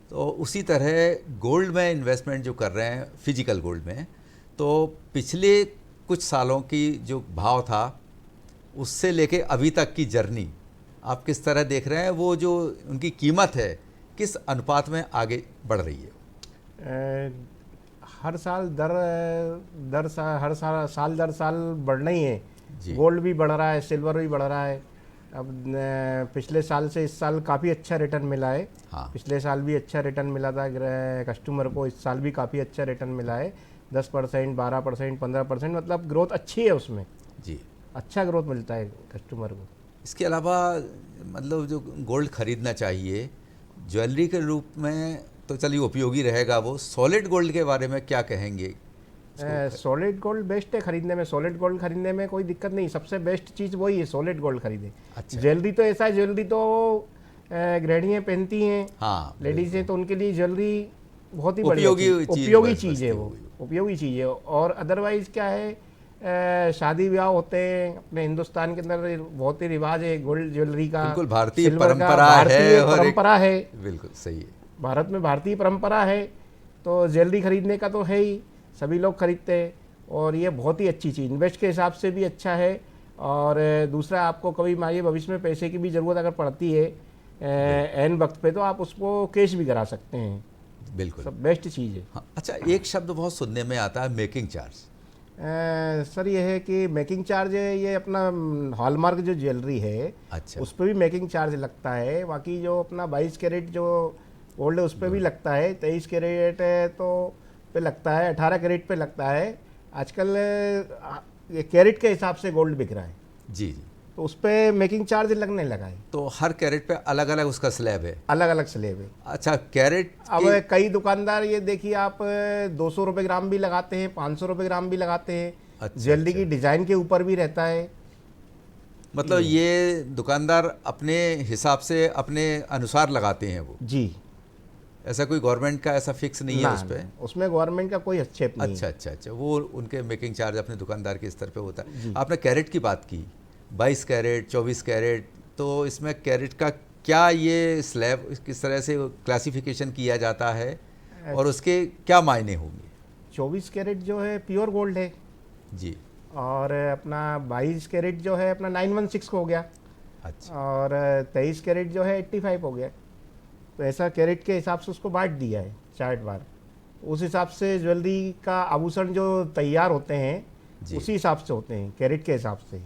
तो उसी तरह गोल्ड में इन्वेस्टमेंट जो कर रहे हैं, फिजिकल गोल्ड में, तो पिछले कुछ सालों की जो भाव था उससे लेके अभी तक की जर्नी आप किस तरह देख रहे हैं? वो जो उनकी कीमत है किस अनुपात में आगे बढ़ रही है? हर साल हर साल दर साल बढ़ना ही है। जी। गोल्ड भी बढ़ रहा है, सिल्वर भी बढ़ रहा है। अब पिछले साल से इस साल काफ़ी अच्छा रिटर्न मिला है। हाँ। पिछले साल भी अच्छा रिटर्न मिला था कस्टमर को, इस साल भी काफ़ी अच्छा रिटर्न मिला है। 10%, 12%, 15%, मतलब ग्रोथ अच्छी है उसमें। जी। अच्छा ग्रोथ मिलता है कस्टमर को। इसके अलावा मतलब जो गोल्ड खरीदना चाहिए ज्वेलरी के रूप में, तो चलिए उपयोगी रहेगा वो, सॉलिड गोल्ड के बारे में क्या कहेंगे? सॉलिड गोल्ड बेस्ट है खरीदने में। सॉलिड गोल्ड खरीदने में कोई दिक्कत नहीं, सबसे बेस्ट चीज़ वही है, सॉलिड गोल्ड खरीदे। अच्छा। ज्वेलरी तो ऐसा है, ज्वेलरी तो गृहिणियाँ पहनती हैं, हाँ, लेडीज हैं, तो उनके लिए ज्वेलरी बहुत ही उपयोगी उपयोगी चीज़ चीज़ है वो, उपयोगी चीज़ है। और अदरवाइज क्या है, शादी ब्याह होते हैं अपने हिंदुस्तान के अंदर, बहुत ही रिवाज है गोल्ड ज्वेलरी का। बिल्कुल भारतीय सिल्वर का परंपरा है भारतीय और परंपरा है। बिल्कुल सही है। भारत में भारतीय परंपरा है, तो ज्वेलरी खरीदने का तो है ही, सभी लोग खरीदते हैं। और ये बहुत ही अच्छी चीज़, इन्वेस्ट के हिसाब से भी अच्छा है। और दूसरा, आपको कभी मानिए भविष्य में पैसे की भी ज़रूरत अगर पड़ती है एन वक्त पे, तो आप उसको कैश भी करा सकते हैं। बिल्कुल सब बेस्ट चीज़ है। हाँ। अच्छा, एक शब्द बहुत सुनने में आता है, मेकिंग चार्ज। सर ये है कि मेकिंग चार्ज है, ये अपना हॉलमार्क जो ज्वेलरी है, अच्छा। उस पर भी मेकिंग चार्ज लगता है। बाकी जो अपना 22 कैरेट जो गोल्ड है उस पर भी लगता है, 23 कैरेट तो पे लगता है, 18 कैरेट पे लगता है। आजकल ये कैरेट के हिसाब से गोल्ड बिक रहा है, जी जी। तो उस पर मेकिंग चार्ज लगने लगा है। तो हर कैरेट पे अलग अलग उसका स्लैब है? अलग अलग स्लेब है। अच्छा, कैरेट अब कई दुकानदार ये देखिए आप 200 रुपये ग्राम भी लगाते हैं, 500 रुपये ग्राम भी लगाते हैं। अच्छा, ज्वेलरी की डिज़ाइन के ऊपर भी रहता है। मतलब ये दुकानदार अपने हिसाब से अपने अनुसार लगाते हैं वो? जी। ऐसा कोई गवर्नमेंट का ऐसा फिक्स नहीं है उस पर? उसमें गवर्नमेंट का कोई हस्तक्षेप नहीं अच्छा अच्छा अच्छा, वो उनके मेकिंग चार्ज अपने दुकानदार के स्तर पे होता है। आपने कैरेट की बात की, 22 कैरेट, 24 कैरेट, तो इसमें कैरेट का क्या ये स्लैब किस तरह से क्लासिफिकेशन किया जाता है और उसके क्या मायने होंगे? 24 कैरेट जो है प्योर गोल्ड है, जी। और अपना 22 कैरेट जो है अपना 916 हो गया, अच्छा। और 23 कैरेट जो है 85 हो गया। तो ऐसा कैरेट के हिसाब से उसको बांट दिया है चार्ट बार। उस हिसाब से ज्वेलरी का आभूषण जो तैयार होते हैं जी। उसी हिसाब से होते हैं, कैरेट के हिसाब से ही।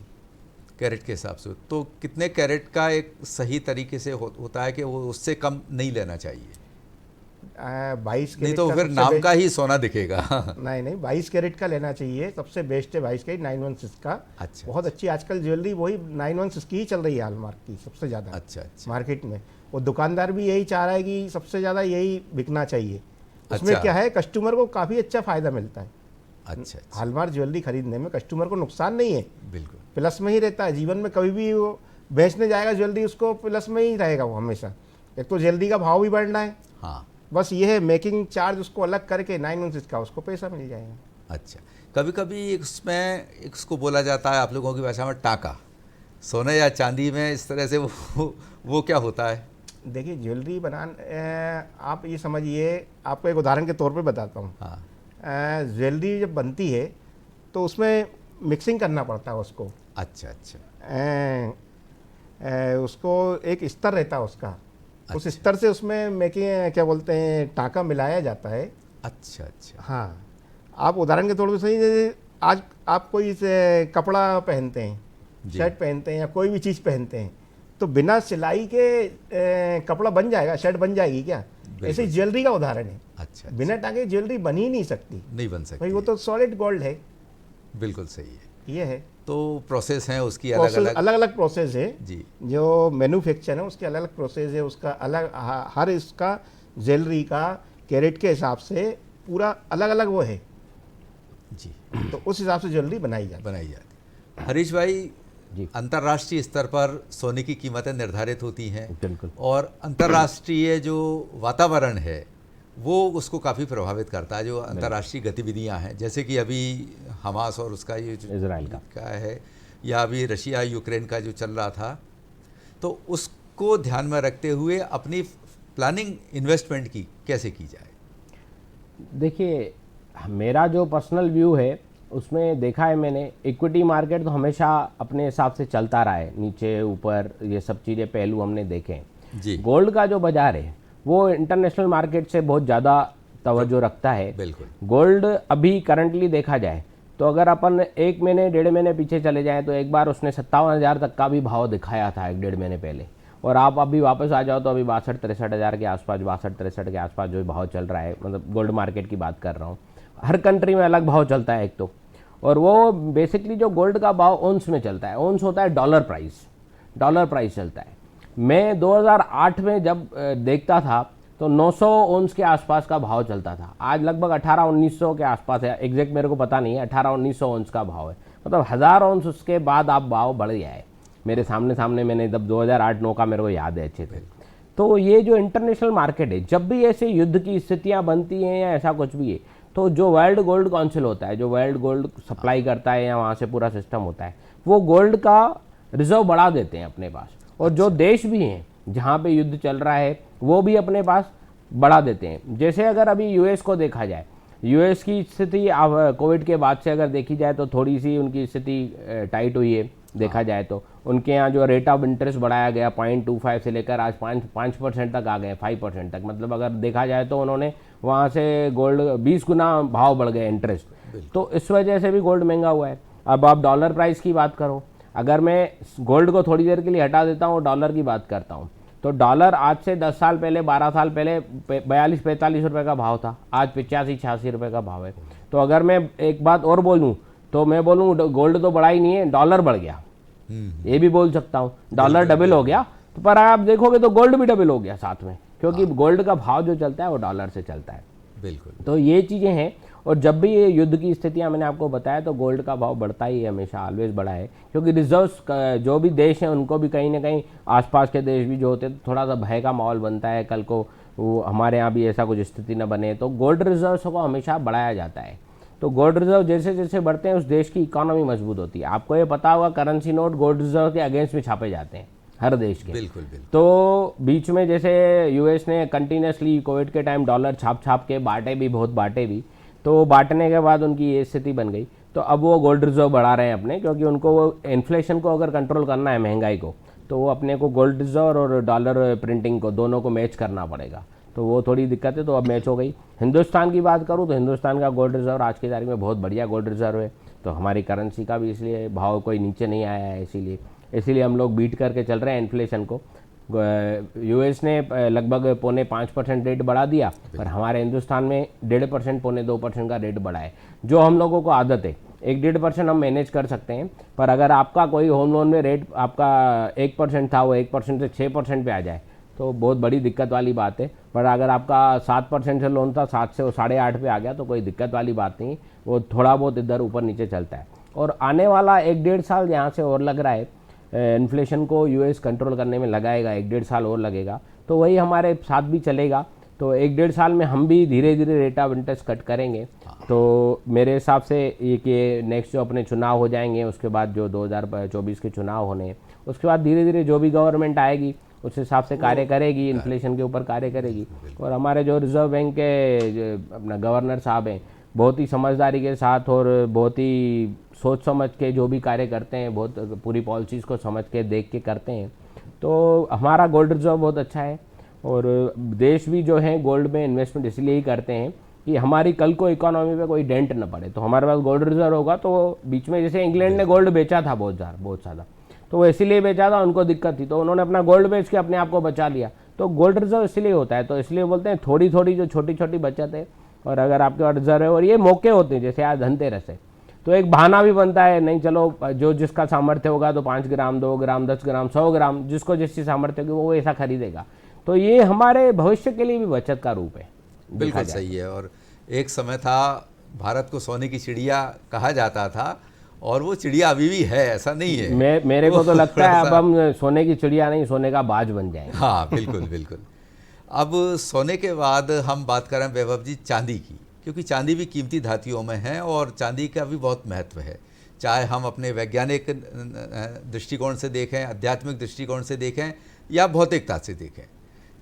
कैरेट के हिसाब से। तो कितने कैरेट का एक सही तरीके से होता है कि वो उससे कम नहीं लेना चाहिए? 22 नहीं कैरेट तो का फिर सबसे नाम बेस्ट- का ही सोना दिखेगा। नहीं नहीं, 22 कैरेट का लेना चाहिए, सबसे बेस्ट है 22 कैरेट 916 का। अच्छा। बहुत अच्छी आजकल ज्वेलरी वही 916 की ही चल रही है, हॉलमार्क की सबसे ज़्यादा अच्छा अच्छा मार्केट में। और दुकानदार भी यही चाह रहा है कि सबसे ज़्यादा यही बिकना चाहिए। उसमें अच्छा। क्या है, कस्टमर को काफ़ी अच्छा फ़ायदा मिलता है। अच्छा अच्छा, हॉलमार्क ज्वेलरी खरीदने में कस्टमर को नुकसान नहीं है, बिल्कुल। प्लस में ही रहता है। जीवन में कभी भी वो बेचने जाएगा ज्वेलरी, उसको प्लस में ही रहेगा वो हमेशा। एक तो ज्वेलरी का भाव भी बढ़ना है, हाँ। बस ये है मेकिंग चार्ज उसको अलग करके 916 का उसको पैसा मिल जाएगा। अच्छा, कभी कभी उसमें इसको बोला जाता है आप लोगों की भाषा में टाका, सोने या चांदी में इस तरह से वो क्या होता है? देखिए ज्वेलरी आप ये समझिए, आपको एक उदाहरण के तौर पे बताता हूँ। हाँ। ज्वेलरी जब बनती है तो उसमें मिक्सिंग करना पड़ता है उसको। अच्छा अच्छा उसको एक स्तर रहता है उसका, उस अच्छा। स्तर से उसमें मेकिंग क्या बोलते हैं टाँका मिलाया जाता है। अच्छा अच्छा। हाँ, आप उदाहरण के तौर पे सही, जैसे आज आप कोई से कपड़ा पहनते हैं, जी। शर्ट पहनते हैं या कोई भी चीज़ पहनते हैं, तो बिना सिलाई के कपड़ा बन जाएगा, शर्ट बन जाएगी क्या? ऐसे ही ज्वेलरी का उदाहरण है। अच्छा, बिना टाँके ज्वेलरी बन ही नहीं सकती नहीं बन सकती। भाई, वो तो सॉलिड गोल्ड है। बिल्कुल सही है। ये है तो प्रोसेस हैं उसकी अलग प्रोसेस, अलग। अलग अलग प्रोसेस है जी जो मैन्युफैक्चर है उसकी अलग अलग प्रोसेस है, उसका अलग हर इसका ज्वेलरी का कैरेट के हिसाब से पूरा अलग अलग वो है, जी तो उस हिसाब से ज्वेलरी बनाई जाती बनाई जाती। हरीश भाई, जी अंतर्राष्ट्रीय स्तर पर सोने की कीमतें निर्धारित होती हैं बिल्कुल। और अंतर्राष्ट्रीय जो वातावरण है वो उसको काफ़ी प्रभावित करता है। जो अंतर्राष्ट्रीय गतिविधियां हैं, जैसे कि अभी हमास और उसका ये जो इजराइल का है, या अभी रशिया यूक्रेन का जो चल रहा था, तो उसको ध्यान में रखते हुए अपनी प्लानिंग इन्वेस्टमेंट की कैसे की जाए? देखिए, मेरा जो पर्सनल व्यू है उसमें देखा है मैंने, इक्विटी मार्केट तो हमेशा अपने हिसाब से चलता रहा है, नीचे ऊपर ये सब चीज़ें पहलू हमने देखे हैं। जी गोल्ड का जो बाजार है वो इंटरनेशनल मार्केट से बहुत ज़्यादा तवज्जो रखता है। बिल्कुल। गोल्ड अभी करंटली देखा जाए तो अगर अपन 1 महीने 1.5 महीने पीछे चले जाएं तो एक बार उसने 57,000 तक का भी भाव दिखाया था 1-1.5 महीने पहले, और आप अभी वापस आ जाओ तो अभी 62-63 हज़ार के आसपास, 62-63 के आसपास जो भाव चल रहा है, मतलब गोल्ड मार्केट की बात कर रहा हूँ। हर कंट्री में अलग भाव चलता है एक तो, और वो बेसिकली जो गोल्ड का भाव ओंस में चलता है, ओंस होता है डॉलर प्राइस चलता है। मैं 2008 में जब देखता था तो 900 ओंस के आसपास का भाव चलता था, आज लगभग 1800-1900 के आसपास है, एग्जैक्ट मेरे को पता नहीं है, 1800-1900 ओंस का भाव है, मतलब 1000 ओंस उसके बाद आप भाव बढ़ गया है। मेरे सामने मैंने जब 2008-9 का मेरे को याद है अच्छे से। तो ये जो इंटरनेशनल मार्केट है, जब भी ऐसे युद्ध की स्थितियाँ बनती हैं या ऐसा कुछ भी है, तो जो वर्ल्ड गोल्ड काउंसिल होता है, जो वर्ल्ड गोल्ड सप्लाई करता है या वहाँ से पूरा सिस्टम होता है, वो गोल्ड का रिजर्व बढ़ा देते हैं अपने पास, और जो देश भी हैं जहाँ पे युद्ध चल रहा है वो भी अपने पास बढ़ा देते हैं। जैसे अगर अभी यूएस को देखा जाए, यूएस की स्थिति कोविड के बाद से अगर देखी जाए तो थोड़ी सी उनकी स्थिति टाइट हुई है। देखा जाए तो उनके यहाँ जो रेट ऑफ इंटरेस्ट बढ़ाया गया 0.25 से लेकर आज 5% तक आ गए, 5% तक, मतलब अगर देखा जाए तो उन्होंने वहाँ से गोल्ड 20 गुना भाव बढ़ गए इंटरेस्ट, तो इस वजह से भी गोल्ड महंगा हुआ है। अब आप डॉलर प्राइस की बात करो, अगर मैं गोल्ड को थोड़ी देर के लिए हटा देता हूँ, डॉलर की बात करता हूँ, तो डॉलर आज से 10 साल पहले, 12 साल पहले 42-45 रुपये का भाव था, आज 85-86 रुपये का भाव है। तो अगर मैं एक बात और बोलूँ तो मैं बोलूँ गोल्ड तो बढ़ा ही नहीं है, डॉलर बढ़ गया, ये भी बोल सकता हूँ, डॉलर डबल हो गया। तो पर आप देखोगे तो गोल्ड भी डबल हो गया साथ में, क्योंकि गोल्ड का भाव जो चलता है वो डॉलर से चलता है। बिल्कुल। तो ये चीज़ें हैं, और जब भी ये युद्ध की स्थितियां मैंने आपको बताया तो गोल्ड का भाव बढ़ता ही है, हमेशा ऑलवेज बढ़ा है, क्योंकि रिजर्व्स जो भी देश हैं उनको भी कहीं ना कहीं, आसपास के देश भी जो होते हैं तो थोड़ा सा भय का माहौल बनता है, कल को वो हमारे यहाँ भी ऐसा कुछ स्थिति न बने, तो गोल्ड रिजर्व्स को हमेशा बढ़ाया जाता है। तो गोल्ड रिजर्व जैसे जैसे बढ़ते हैं उस देश की इकोनॉमी मजबूत होती है। आपको ये पता होगा करेंसी नोट गोल्ड रिजर्व के अगेंस्ट में छापे जाते हैं हर देश के। बिल्कुल बिल्कुल। तो बीच में जैसे यूएस ने कंटिन्यूसली कोविड के टाइम डॉलर छाप के बांटे भी, तो बांटने के बाद उनकी ये स्थिति बन गई, तो अब वो गोल्ड रिजर्व बढ़ा रहे हैं अपने, क्योंकि उनको वो इन्फ्लेशन को अगर कंट्रोल करना है, महंगाई को, तो वो अपने को गोल्ड रिजर्व और डॉलर प्रिंटिंग को दोनों को मैच करना पड़ेगा। तो वो थोड़ी दिक्कत है, तो अब मैच हो गई। हिंदुस्तान की बात करूँ तो हिंदुस्तान का गोल्ड रिजर्व आज की तारीख में बहुत बढ़िया गोल्ड रिजर्व है, तो हमारी करेंसी का भी इसलिए भाव कोई नीचे नहीं आया है, इसीलिए हम लोग बीट करके चल रहे हैं इन्फ्लेशन को। यूएस ने लगभग 0.25% रेट बढ़ा दिया, पर हमारे हिंदुस्तान में 1.5% 0.2% का रेट बढ़ा है, जो हम लोगों को आदत है। 1-1.5% हम मैनेज कर सकते हैं, पर अगर आपका कोई होम लोन में रेट आपका 1% था, वो 1% से 6% पे आ जाए तो बहुत बड़ी दिक्कत वाली बात है। पर अगर आपका 7% से लोन था, 7 से वो 8.5 पे आ गया तो कोई दिक्कत वाली बात नहीं, वो थोड़ा बहुत इधर ऊपर नीचे चलता है। और आने वाला 1-1.5 साल यहाँ से और लग रहा है, इन्फ्लेशन को यूएस कंट्रोल करने में लगाएगा, 1-1.5 साल और लगेगा, तो वही हमारे साथ भी चलेगा। तो 1-1.5 साल में हम भी धीरे धीरे रेट ऑफ इंटरेस्ट कट करेंगे। तो मेरे हिसाब से ये कि नेक्स्ट जो अपने चुनाव हो जाएंगे, उसके बाद जो 2024 के चुनाव होने हैं, उसके बाद धीरे धीरे जो भी गवर्नमेंट आएगी उस हिसाब से कार्य करेगी, इन्फ्लेशन के ऊपर कार्य करेगी। और हमारे जो रिजर्व बैंक के अपना गवर्नर साहब हैं, बहुत ही समझदारी के साथ और बहुत ही सोच समझ के जो भी कार्य करते हैं, बहुत पूरी पॉलिसीज़ को समझ के देख के करते हैं। तो हमारा गोल्ड रिजर्व बहुत अच्छा है, और देश भी जो है गोल्ड में इन्वेस्टमेंट इसलिए ही करते हैं कि हमारी कल को इकोनॉमी पे कोई डेंट न पड़े। तो हमारे पास गोल्ड रिजर्व होगा, तो बीच में जैसे इंग्लैंड ने गोल्ड बेचा था बहुत ज़्यादा, तो वो इसीलिए बेचा था, उनको दिक्कत थी, तो उन्होंने अपना गोल्ड बेच के अपने आप को बचा लिया। तो गोल्ड रिजर्व इसलिए होता है, तो इसलिए बोलते हैं थोड़ी थोड़ी जो छोटी छोटी बचत है, और अगर आपके पास रिजर्व है, और ये मौके होते हैं, जैसे आज धनतेरस है, तो एक बहाना भी बनता है, नहीं चलो जो जिसका सामर्थ्य होगा तो 5 ग्राम 2 ग्राम 10 ग्राम 100 ग्राम जिसको जिसकी सामर्थ्य होगी वो ऐसा खरीदेगा। तो ये हमारे भविष्य के लिए भी बचत का रूप है। बिल्कुल सही है। और एक समय था भारत को सोने की चिड़िया कहा जाता था, और वो चिड़िया अभी भी है, ऐसा नहीं है। मेरे को तो लगता है अब हम सोने की चिड़िया नहीं, सोने का बाज बन जाएंगे। हाँ बिल्कुल बिल्कुल। अब सोने के बाद हम बात करें वैभव जी चांदी की, क्योंकि चांदी भी कीमती धातुओं में है और चांदी का भी बहुत महत्व है। चाहे हम अपने वैज्ञानिक दृष्टिकोण से देखें, आध्यात्मिक दृष्टिकोण से देखें या भौतिकता से देखें,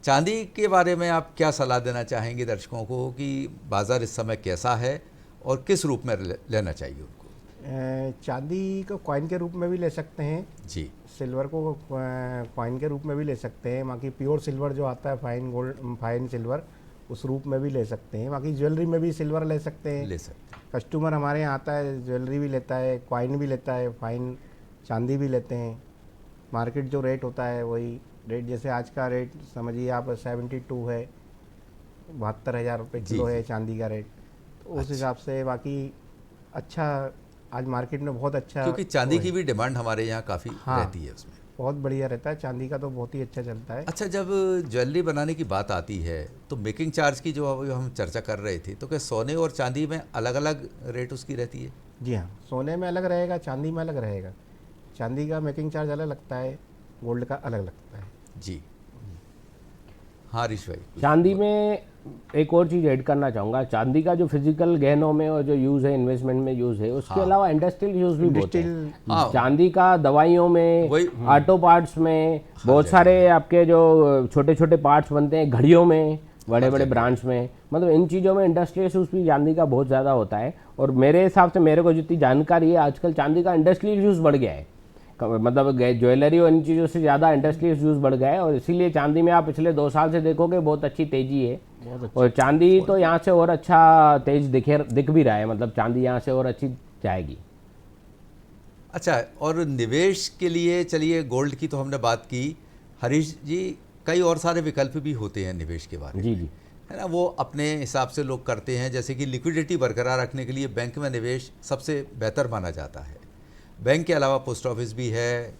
चांदी के बारे में आप क्या सलाह देना चाहेंगे दर्शकों को कि बाज़ार इस समय कैसा है और किस रूप में लेना चाहिए उनको? चांदी को कॉइन के रूप में भी ले सकते हैं जी, सिल्वर को कॉइन के रूप में भी ले सकते हैं, बाकी प्योर सिल्वर जो आता है फाइन गोल्ड फाइन सिल्वर उस रूप में भी ले सकते हैं, बाकी ज्वेलरी में भी सिल्वर ले सकते हैं। ले सकते हैं। कस्टमर हमारे यहाँ आता है ज्वेलरी भी लेता है, कॉइन भी लेता है, फाइन चांदी भी लेते हैं। मार्केट जो रेट होता है वही रेट, जैसे आज का रेट समझिए आप 72 है, 72,000 रुपये किलो है चांदी का रेट। तो उस हिसाब से बाकी अच्छा आज मार्केट में बहुत अच्छा, क्योंकि चांदी की भी डिमांड हमारे यहाँ काफ़ी रहती है, उसमें बहुत बढ़िया रहता है चांदी का, तो बहुत ही अच्छा चलता है। अच्छा, जब ज्वेलरी बनाने की बात आती है तो मेकिंग चार्ज की जो अभी हम चर्चा कर रहे थे, तो क्या सोने और चांदी में अलग अलग रेट उसकी रहती है? जी हाँ, सोने में अलग रहेगा, चांदी में अलग रहेगा। चांदी का मेकिंग चार्ज अलग लगता है, गोल्ड का अलग लगता है। जी हाँ हरीश भाई। चांदी में एक और चीज़ ऐड करना चाहूँगा, चांदी का जो फिजिकल गहनों में और जो यूज़ है, इन्वेस्टमेंट में यूज़ है, उसके अलावा इंडस्ट्रियल यूज़ भी बहुत है। चांदी का दवाइयों में, ऑटो पार्ट्स में, बहुत सारे आपके जो छोटे छोटे पार्ट्स बनते हैं, घड़ियों में, बड़े बड़े ब्रांड्स में, मतलब इन चीज़ों में इंडस्ट्रियल यूज़ भी चांदी का बहुत ज़्यादा होता है। और मेरे हिसाब से, मेरे को जितनी जानकारी है, आजकल चांदी का इंडस्ट्रियल यूज़ बढ़ गया है, मतलब ज्वेलरी और इन चीज़ों से ज़्यादा इंडस्ट्रियल यूज़ बढ़ गया है। और इसीलिए चांदी में आप पिछले 2 साल से देखोगे बहुत अच्छी तेज़ी है, और चांदी तो यहाँ से और अच्छा तेज दिख भी रहा है, मतलब चांदी यहाँ से और अच्छी जाएगी। अच्छा, और निवेश के लिए चलिए गोल्ड की तो हमने बात की, हरीश जी कई और सारे विकल्प भी होते हैं निवेश के बारे में, जी जी, है ना? वो अपने हिसाब से लोग करते हैं, जैसे कि लिक्विडिटी बरकरार रखने के लिए बैंक में निवेश सबसे बेहतर माना जाता है। बैंक के अलावा पोस्ट ऑफिस भी है,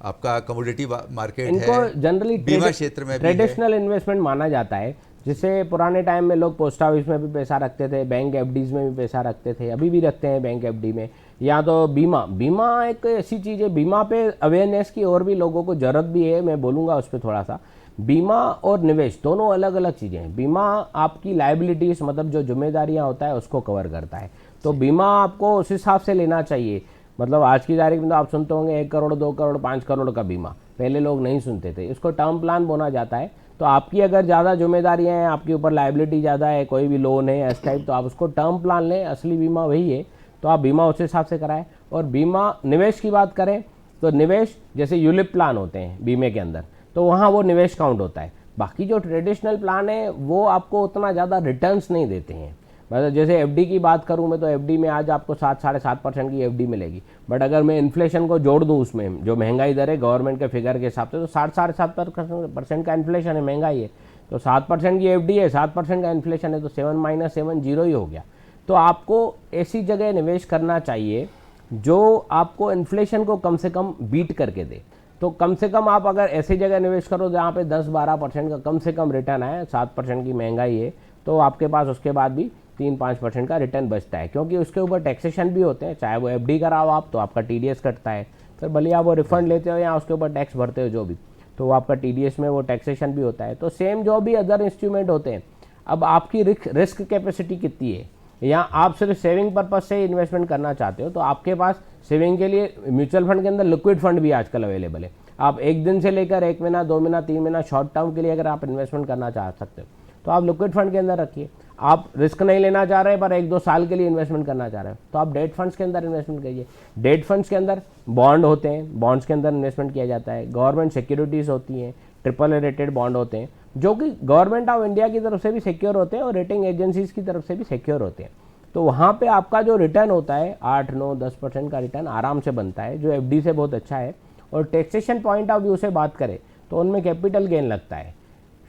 आपका कमोडिटी मार्केट है, इनको जनरली बीमा क्षेत्र में भी है। ट्रेडिशनल इन्वेस्टमेंट माना जाता है, जिससे पुराने टाइम में लोग पोस्ट ऑफिस में भी पैसा रखते थे, बैंक एफडीज में भी पैसा रखते थे, अभी भी रखते हैं बैंक एफडी में। या तो बीमा एक ऐसी चीज़ है, बीमा पे अवेयरनेस की और भी लोगों को ज़रूरत भी है, मैं बोलूँगा उस पर थोड़ा सा। बीमा और निवेश दोनों अलग अलग चीज़ें हैं। बीमा आपकी लायबिलिटीज़, मतलब जो जिम्मेदारियाँ होता है उसको कवर करता है, तो बीमा आपको उस हिसाब से लेना चाहिए। मतलब आज की तारीख में तो आप सुनते होंगे 1 करोड़ 2 करोड़ 5 करोड़ का बीमा, पहले लोग नहीं सुनते थे, इसको टर्म प्लान बोला जाता है। तो आपकी अगर ज़्यादा जिम्मेदारियां हैं, आपके ऊपर लायबिलिटी ज़्यादा है, कोई भी लोन है इस टाइप, तो आप उसको टर्म प्लान लें, असली बीमा वही है, तो आप बीमा उस हिसाब से कराएं। और बीमा निवेश की बात करें तो निवेश जैसे यूलिप प्लान होते हैं बीमे के अंदर, तो वहाँ वो निवेश काउंट होता है। बाकी जो ट्रेडिशनल प्लान है वो आपको उतना ज़्यादा रिटर्न्स नहीं देते हैं। मतलब जैसे एफडी की बात करूं मैं, तो एफडी में आज आपको 7-7.5% की एफडी मिलेगी, बट अगर मैं इन्फ्लेशन को जोड़ दूं उसमें, जो महंगाई दर है गवर्नमेंट के फिगर के हिसाब से, तो 7-7.5% का इन्फ्लेशन है, महंगाई है, तो 7% की एफडी है, 7% का इन्फ्लेशन है, तो 7 - 7 0 ही हो गया। तो आपको ऐसी जगह निवेश करना चाहिए जो आपको इन्फ्लेशन को कम से कम बीट करके दे। तो कम से कम आप अगर ऐसी जगह निवेश करो जहाँ पे 10-12% का कम से कम रिटर्न आए, 7% की महंगाई है, तो आपके पास उसके बाद भी 3-5% का रिटर्न बचता है, क्योंकि उसके ऊपर टैक्सेशन भी होते हैं। चाहे वो एफडी कराओ आप, तो आपका टीडीएस कटता है, फिर भले आप वो रिफंड लेते हो या उसके ऊपर टैक्स भरते हो जो भी, तो वो आपका टीडीएस में वो टैक्सेशन भी होता है। तो सेम जो भी अदर इंस्ट्रूमेंट होते हैं, अब आपकी रिस्क कैपेसिटी कितनी है, या आप सिर्फ सेविंग पर्पज से इन्वेस्टमेंट करना चाहते हो, तो आपके पास सेविंग के लिए म्यूचुअल फंड के अंदर लिक्विड फंड भी आजकल अवेलेबल है। आप 1 दिन से लेकर 1 महीना 2 महीना 3 महीना शॉर्ट टर्म के लिए अगर आप इन्वेस्टमेंट करना चाह सकते हो, तो आप लिक्विड फंड के अंदर रखिए। आप रिस्क नहीं लेना चाह रहे पर 1-2 साल के लिए इन्वेस्टमेंट करना चाह रहे हो, तो आप डेट फंड्स के अंदर इन्वेस्टमेंट करिए। डेट फंड्स के अंदर बॉन्ड होते हैं, बॉन्ड्स के अंदर इन्वेस्टमेंट किया जाता है। गवर्नमेंट सिक्योरिटीज़ होती हैं, AAA रेटेड बॉन्ड होते हैं, जो कि गवर्नमेंट ऑफ इंडिया की तरफ से भी सिक्योर होते हैं और रेटिंग एजेंसीज की तरफ से भी सिक्योर होते हैं। तो वहाँ पे आपका जो रिटर्न होता है 8-9-10% का रिटर्न आराम से बनता है, जो एफडी से बहुत अच्छा है। और टैक्सेशन पॉइंट ऑफ व्यू से बात करें तो उनमें कैपिटल गेन लगता है,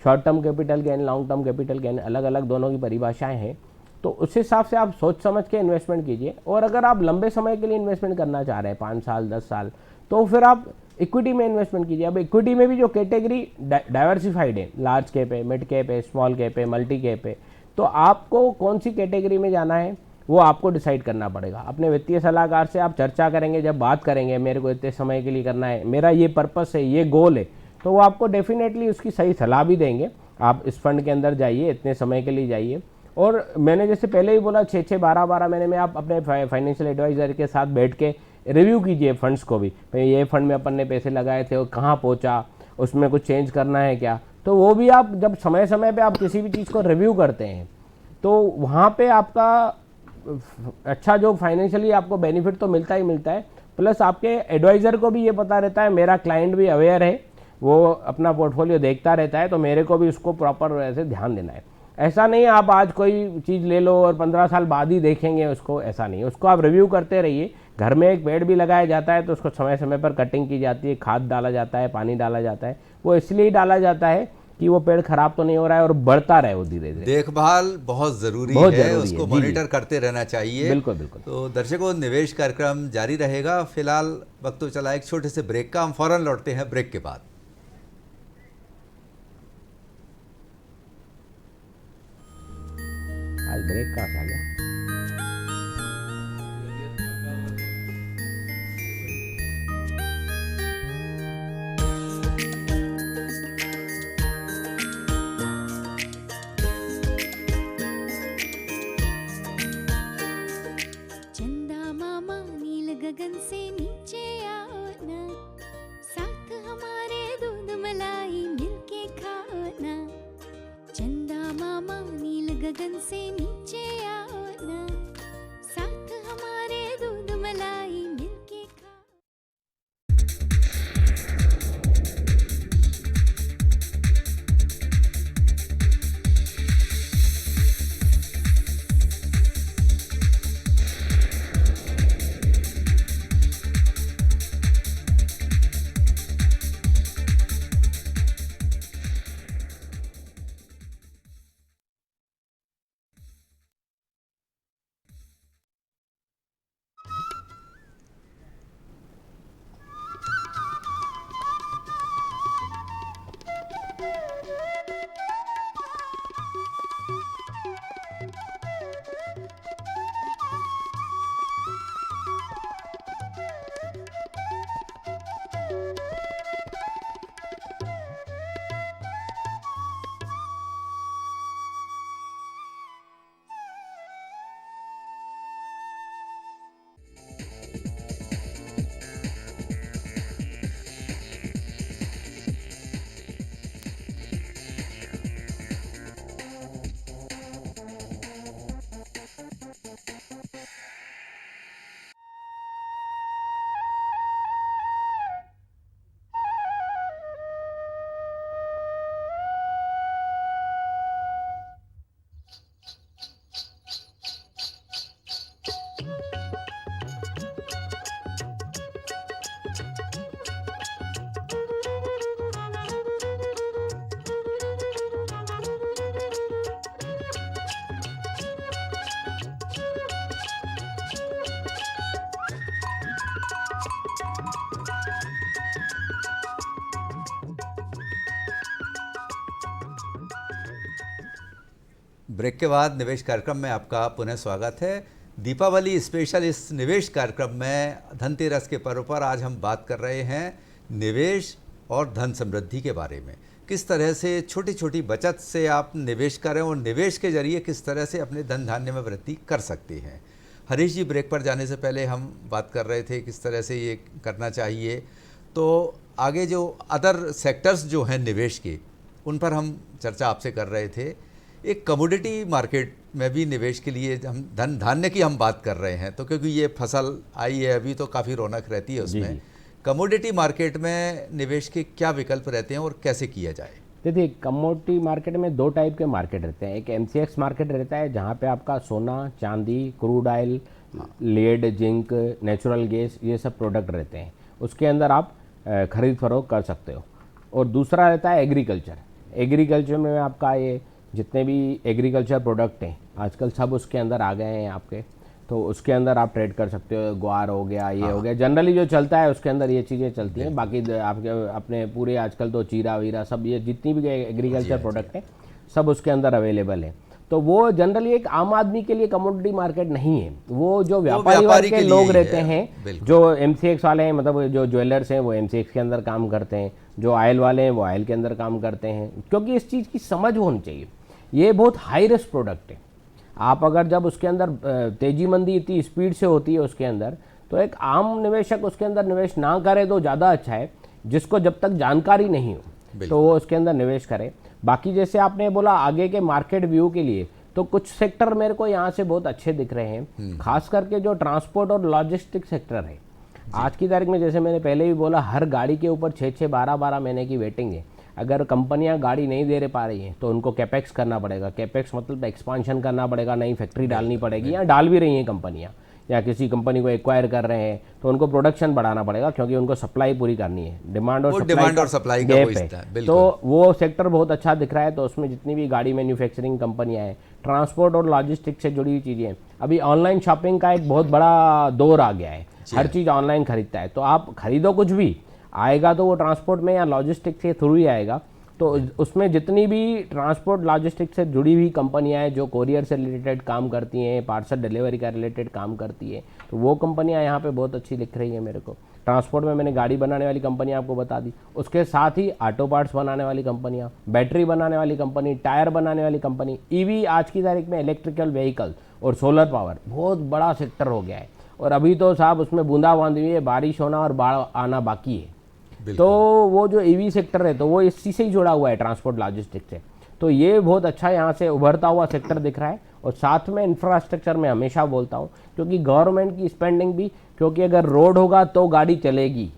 short term capital gain, long term capital gain, अलग अलग दोनों की परिभाषाएं हैं। तो उस हिसाब से आप सोच समझ के इन्वेस्टमेंट कीजिए। और अगर आप लंबे समय के लिए इन्वेस्टमेंट करना चाह रहे हैं 5 साल 10 साल, तो फिर आप इक्विटी में इन्वेस्टमेंट कीजिए। अब इक्विटी में भी जो कैटेगरी डाइवर्सिफाइड है, लार्ज कैप है, मिड कैप है, स्मॉल कैप है, मल्टी कैप है, तो आपको कौन सी कैटेगरी में जाना है वो आपको डिसाइड करना पड़ेगा। अपने वित्तीय सलाहकार से आप चर्चा करेंगे, जब बात करेंगे मेरे को इतने समय के लिए करना है, मेरा ये पर्पस है, ये गोल है, तो वो आपको डेफिनेटली उसकी सही सलाह भी देंगे। आप इस फंड के अंदर जाइए, इतने समय के लिए जाइए। और मैंने जैसे पहले ही बोला 6-6 12-12 महीने में आप अपने फाइनेंशियल एडवाइज़र के साथ बैठ के रिव्यू कीजिए फंड्स को भी, भाई ये फंड में अपन ने पैसे लगाए थे और कहाँ पहुँचा, उसमें कुछ चेंज करना है क्या। तो वो भी आप जब समय समय पे आप किसी भी चीज़ को रिव्यू करते हैं तो वहाँ पे आपका अच्छा जो फाइनेंशियली आपको बेनिफिट तो मिलता ही मिलता है, प्लस आपके एडवाइज़र को भी ये पता रहता है, मेरा क्लाइंट भी अवेयर है, वो अपना पोर्टफोलियो देखता रहता है, तो मेरे को भी उसको प्रॉपर वैसे ध्यान देना है। ऐसा नहीं आप आज कोई चीज़ ले लो और 15 साल बाद ही देखेंगे उसको, ऐसा नहीं, उसको आप रिव्यू करते रहिए। घर में एक पेड़ भी लगाया जाता है तो उसको समय समय पर कटिंग की जाती है, खाद डाला जाता है, पानी डाला जाता है। वो इसलिए डाला जाता है कि वो पेड़ खराब तो नहीं हो रहा है और बढ़ता रहे वो धीरे धीरे। देखभाल बहुत जरूरी है, उसको मॉनिटर करते रहना चाहिए। बिल्कुल बिल्कुल। तो दर्शकों, निवेश कार्यक्रम जारी रहेगा। फिलहाल वक्त तो चला एक छोटे से ब्रेक का, हम फौरन लौटते हैं ब्रेक के बाद। आज ब्रेक कहाँ से आ गया? चंदा मामा नील गगन से नीचे आओ ना, साथ हमारे दूध मलाई मिलके खाओ ना। चंदा मामा नील गगन से नीचे आओ ना, साथ हमारे दूध मलाई मिलके खाओ। ब्रेक के बाद निवेश कार्यक्रम में आपका पुनः स्वागत है। दीपावली स्पेशल इस निवेश कार्यक्रम में धनतेरस के पर्व पर आज हम बात कर रहे हैं निवेश और धन समृद्धि के बारे में। किस तरह से छोटी छोटी बचत से आप निवेश करें और निवेश के जरिए किस तरह से अपने धन धान्य में वृद्धि कर सकते हैं। हरीश जी, ब्रेक पर जाने से पहले हम बात कर रहे थे किस तरह से ये करना चाहिए, तो आगे जो अदर सेक्टर्स जो हैं निवेश के, उन पर हम चर्चा आपसे कर रहे थे। एक कमोडिटी मार्केट में भी निवेश के लिए हम धन धान्य की हम बात कर रहे हैं, तो क्योंकि ये फसल आई है अभी तो काफ़ी रौनक रहती है उसमें। कमोडिटी मार्केट में निवेश के क्या विकल्प रहते हैं और कैसे किया जाए? देखिए, कमोडिटी मार्केट में 2 टाइप के मार्केट रहते हैं। एक MCX मार्केट रहता है जहाँ पे आपका सोना, चांदी, crude oil, lead, zinc, natural gas, ये सब प्रोडक्ट रहते हैं। उसके अंदर आप खरीद फरोख्त कर सकते हो। और दूसरा रहता है एग्रीकल्चर। एग्रीकल्चर में आपका ये जितने भी एग्रीकल्चर प्रोडक्ट हैं आजकल सब उसके अंदर आ गए हैं आपके, तो उसके अंदर आप ट्रेड कर सकते हो। ग्वार हो गया, ये हो गया, जनरली जो चलता है उसके अंदर ये चीज़ें चलती हैं। बाकी आपके अपने पूरे आजकल तो चीरा वीरा सब ये जितनी भी एग्रीकल्चर प्रोडक्ट हैं सब उसके अंदर अवेलेबल है। तो वो जनरली एक आम आदमी के लिए कमोडिटी मार्केट नहीं है, वो जो व्यापारी वर्ग के लोग रहते हैं, जो MCX वाले हैं, मतलब जो ज्वेलर्स हैं वो MCX के अंदर काम करते हैं, जो ऑयल वाले हैं वो ऑयल के अंदर काम करते हैं, क्योंकि इस चीज़ की समझ होनी चाहिए। ये बहुत हाई रिस्क प्रोडक्ट है। आप अगर जब उसके अंदर तेजी मंदी इतनी स्पीड से होती है उसके अंदर, तो एक आम निवेशक उसके अंदर निवेश ना करे तो ज़्यादा अच्छा है, जिसको जब तक जानकारी नहीं हो तो वो उसके अंदर निवेश करे। बाकी जैसे आपने बोला आगे के मार्केट व्यू के लिए, तो कुछ सेक्टर मेरे को यहाँ से बहुत अच्छे दिख रहे हैं, खास करके जो ट्रांसपोर्ट और लॉजिस्टिक सेक्टर है। आज की तारीख में जैसे मैंने पहले भी बोला, हर गाड़ी के ऊपर 6-6, 12-12 महीने की वेटिंग है। अगर कंपनियां गाड़ी नहीं दे पा रही हैं तो उनको कैपेक्स करना पड़ेगा। कैपेक्स मतलब एक्सपांशन करना पड़ेगा, नई फैक्ट्री डालनी पड़ेगी, या डाल भी रही हैं कंपनियां, या किसी कंपनी को एक्वायर कर रहे हैं तो उनको प्रोडक्शन बढ़ाना पड़ेगा, क्योंकि उनको सप्लाई पूरी करनी है। डिमांड और सप्लाई का गैप है, तो वो सेक्टर बहुत अच्छा दिख रहा है। तो उसमें जितनी भी गाड़ी मैन्युफैक्चरिंग कंपनियां हैं, ट्रांसपोर्ट और लॉजिस्टिक से जुड़ी हुई चीज़ें हैं। अभी ऑनलाइन शॉपिंग का एक बहुत बड़ा दौर आ गया है, हर चीज़ ऑनलाइन खरीदता है, तो आप खरीदो कुछ भी आएगा तो वो ट्रांसपोर्ट में या लॉजिस्टिक के थ्रू ही आएगा। तो उसमें जितनी भी ट्रांसपोर्ट लॉजिस्टिक से जुड़ी हुई कंपनियां हैं, जो कोरियर से रिलेटेड काम करती हैं, पार्सल डिलीवरी का रिलेटेड काम करती है, तो वो कंपनियां यहाँ पे बहुत अच्छी दिख रही हैं मेरे को। ट्रांसपोर्ट में मैंने गाड़ी बनाने वाली कंपनी आपको बता दी, उसके साथ ही ऑटो पार्ट्स बनाने वाली कंपनियां, बैटरी बनाने वाली कंपनी, टायर बनाने वाली कंपनी, ईवी आज की तारीख में इलेक्ट्रिकल व्हीकल और सोलर पावर बहुत बड़ा सेक्टर हो गया है। और अभी तो साहब उसमें बूंदाबांदी हुई है, बारिश होना और बाढ़ आना बाकी है। तो वो जो ईवी सेक्टर है तो वो इसी से ही जुड़ा हुआ है, ट्रांसपोर्ट लॉजिस्टिक से। तो ये बहुत अच्छा यहाँ से उभरता हुआ सेक्टर दिख रहा है। और साथ में इंफ्रास्ट्रक्चर में हमेशा बोलता हूँ, क्योंकि गवर्नमेंट की स्पेंडिंग भी, क्योंकि अगर रोड होगा तो गाड़ी चलेगी,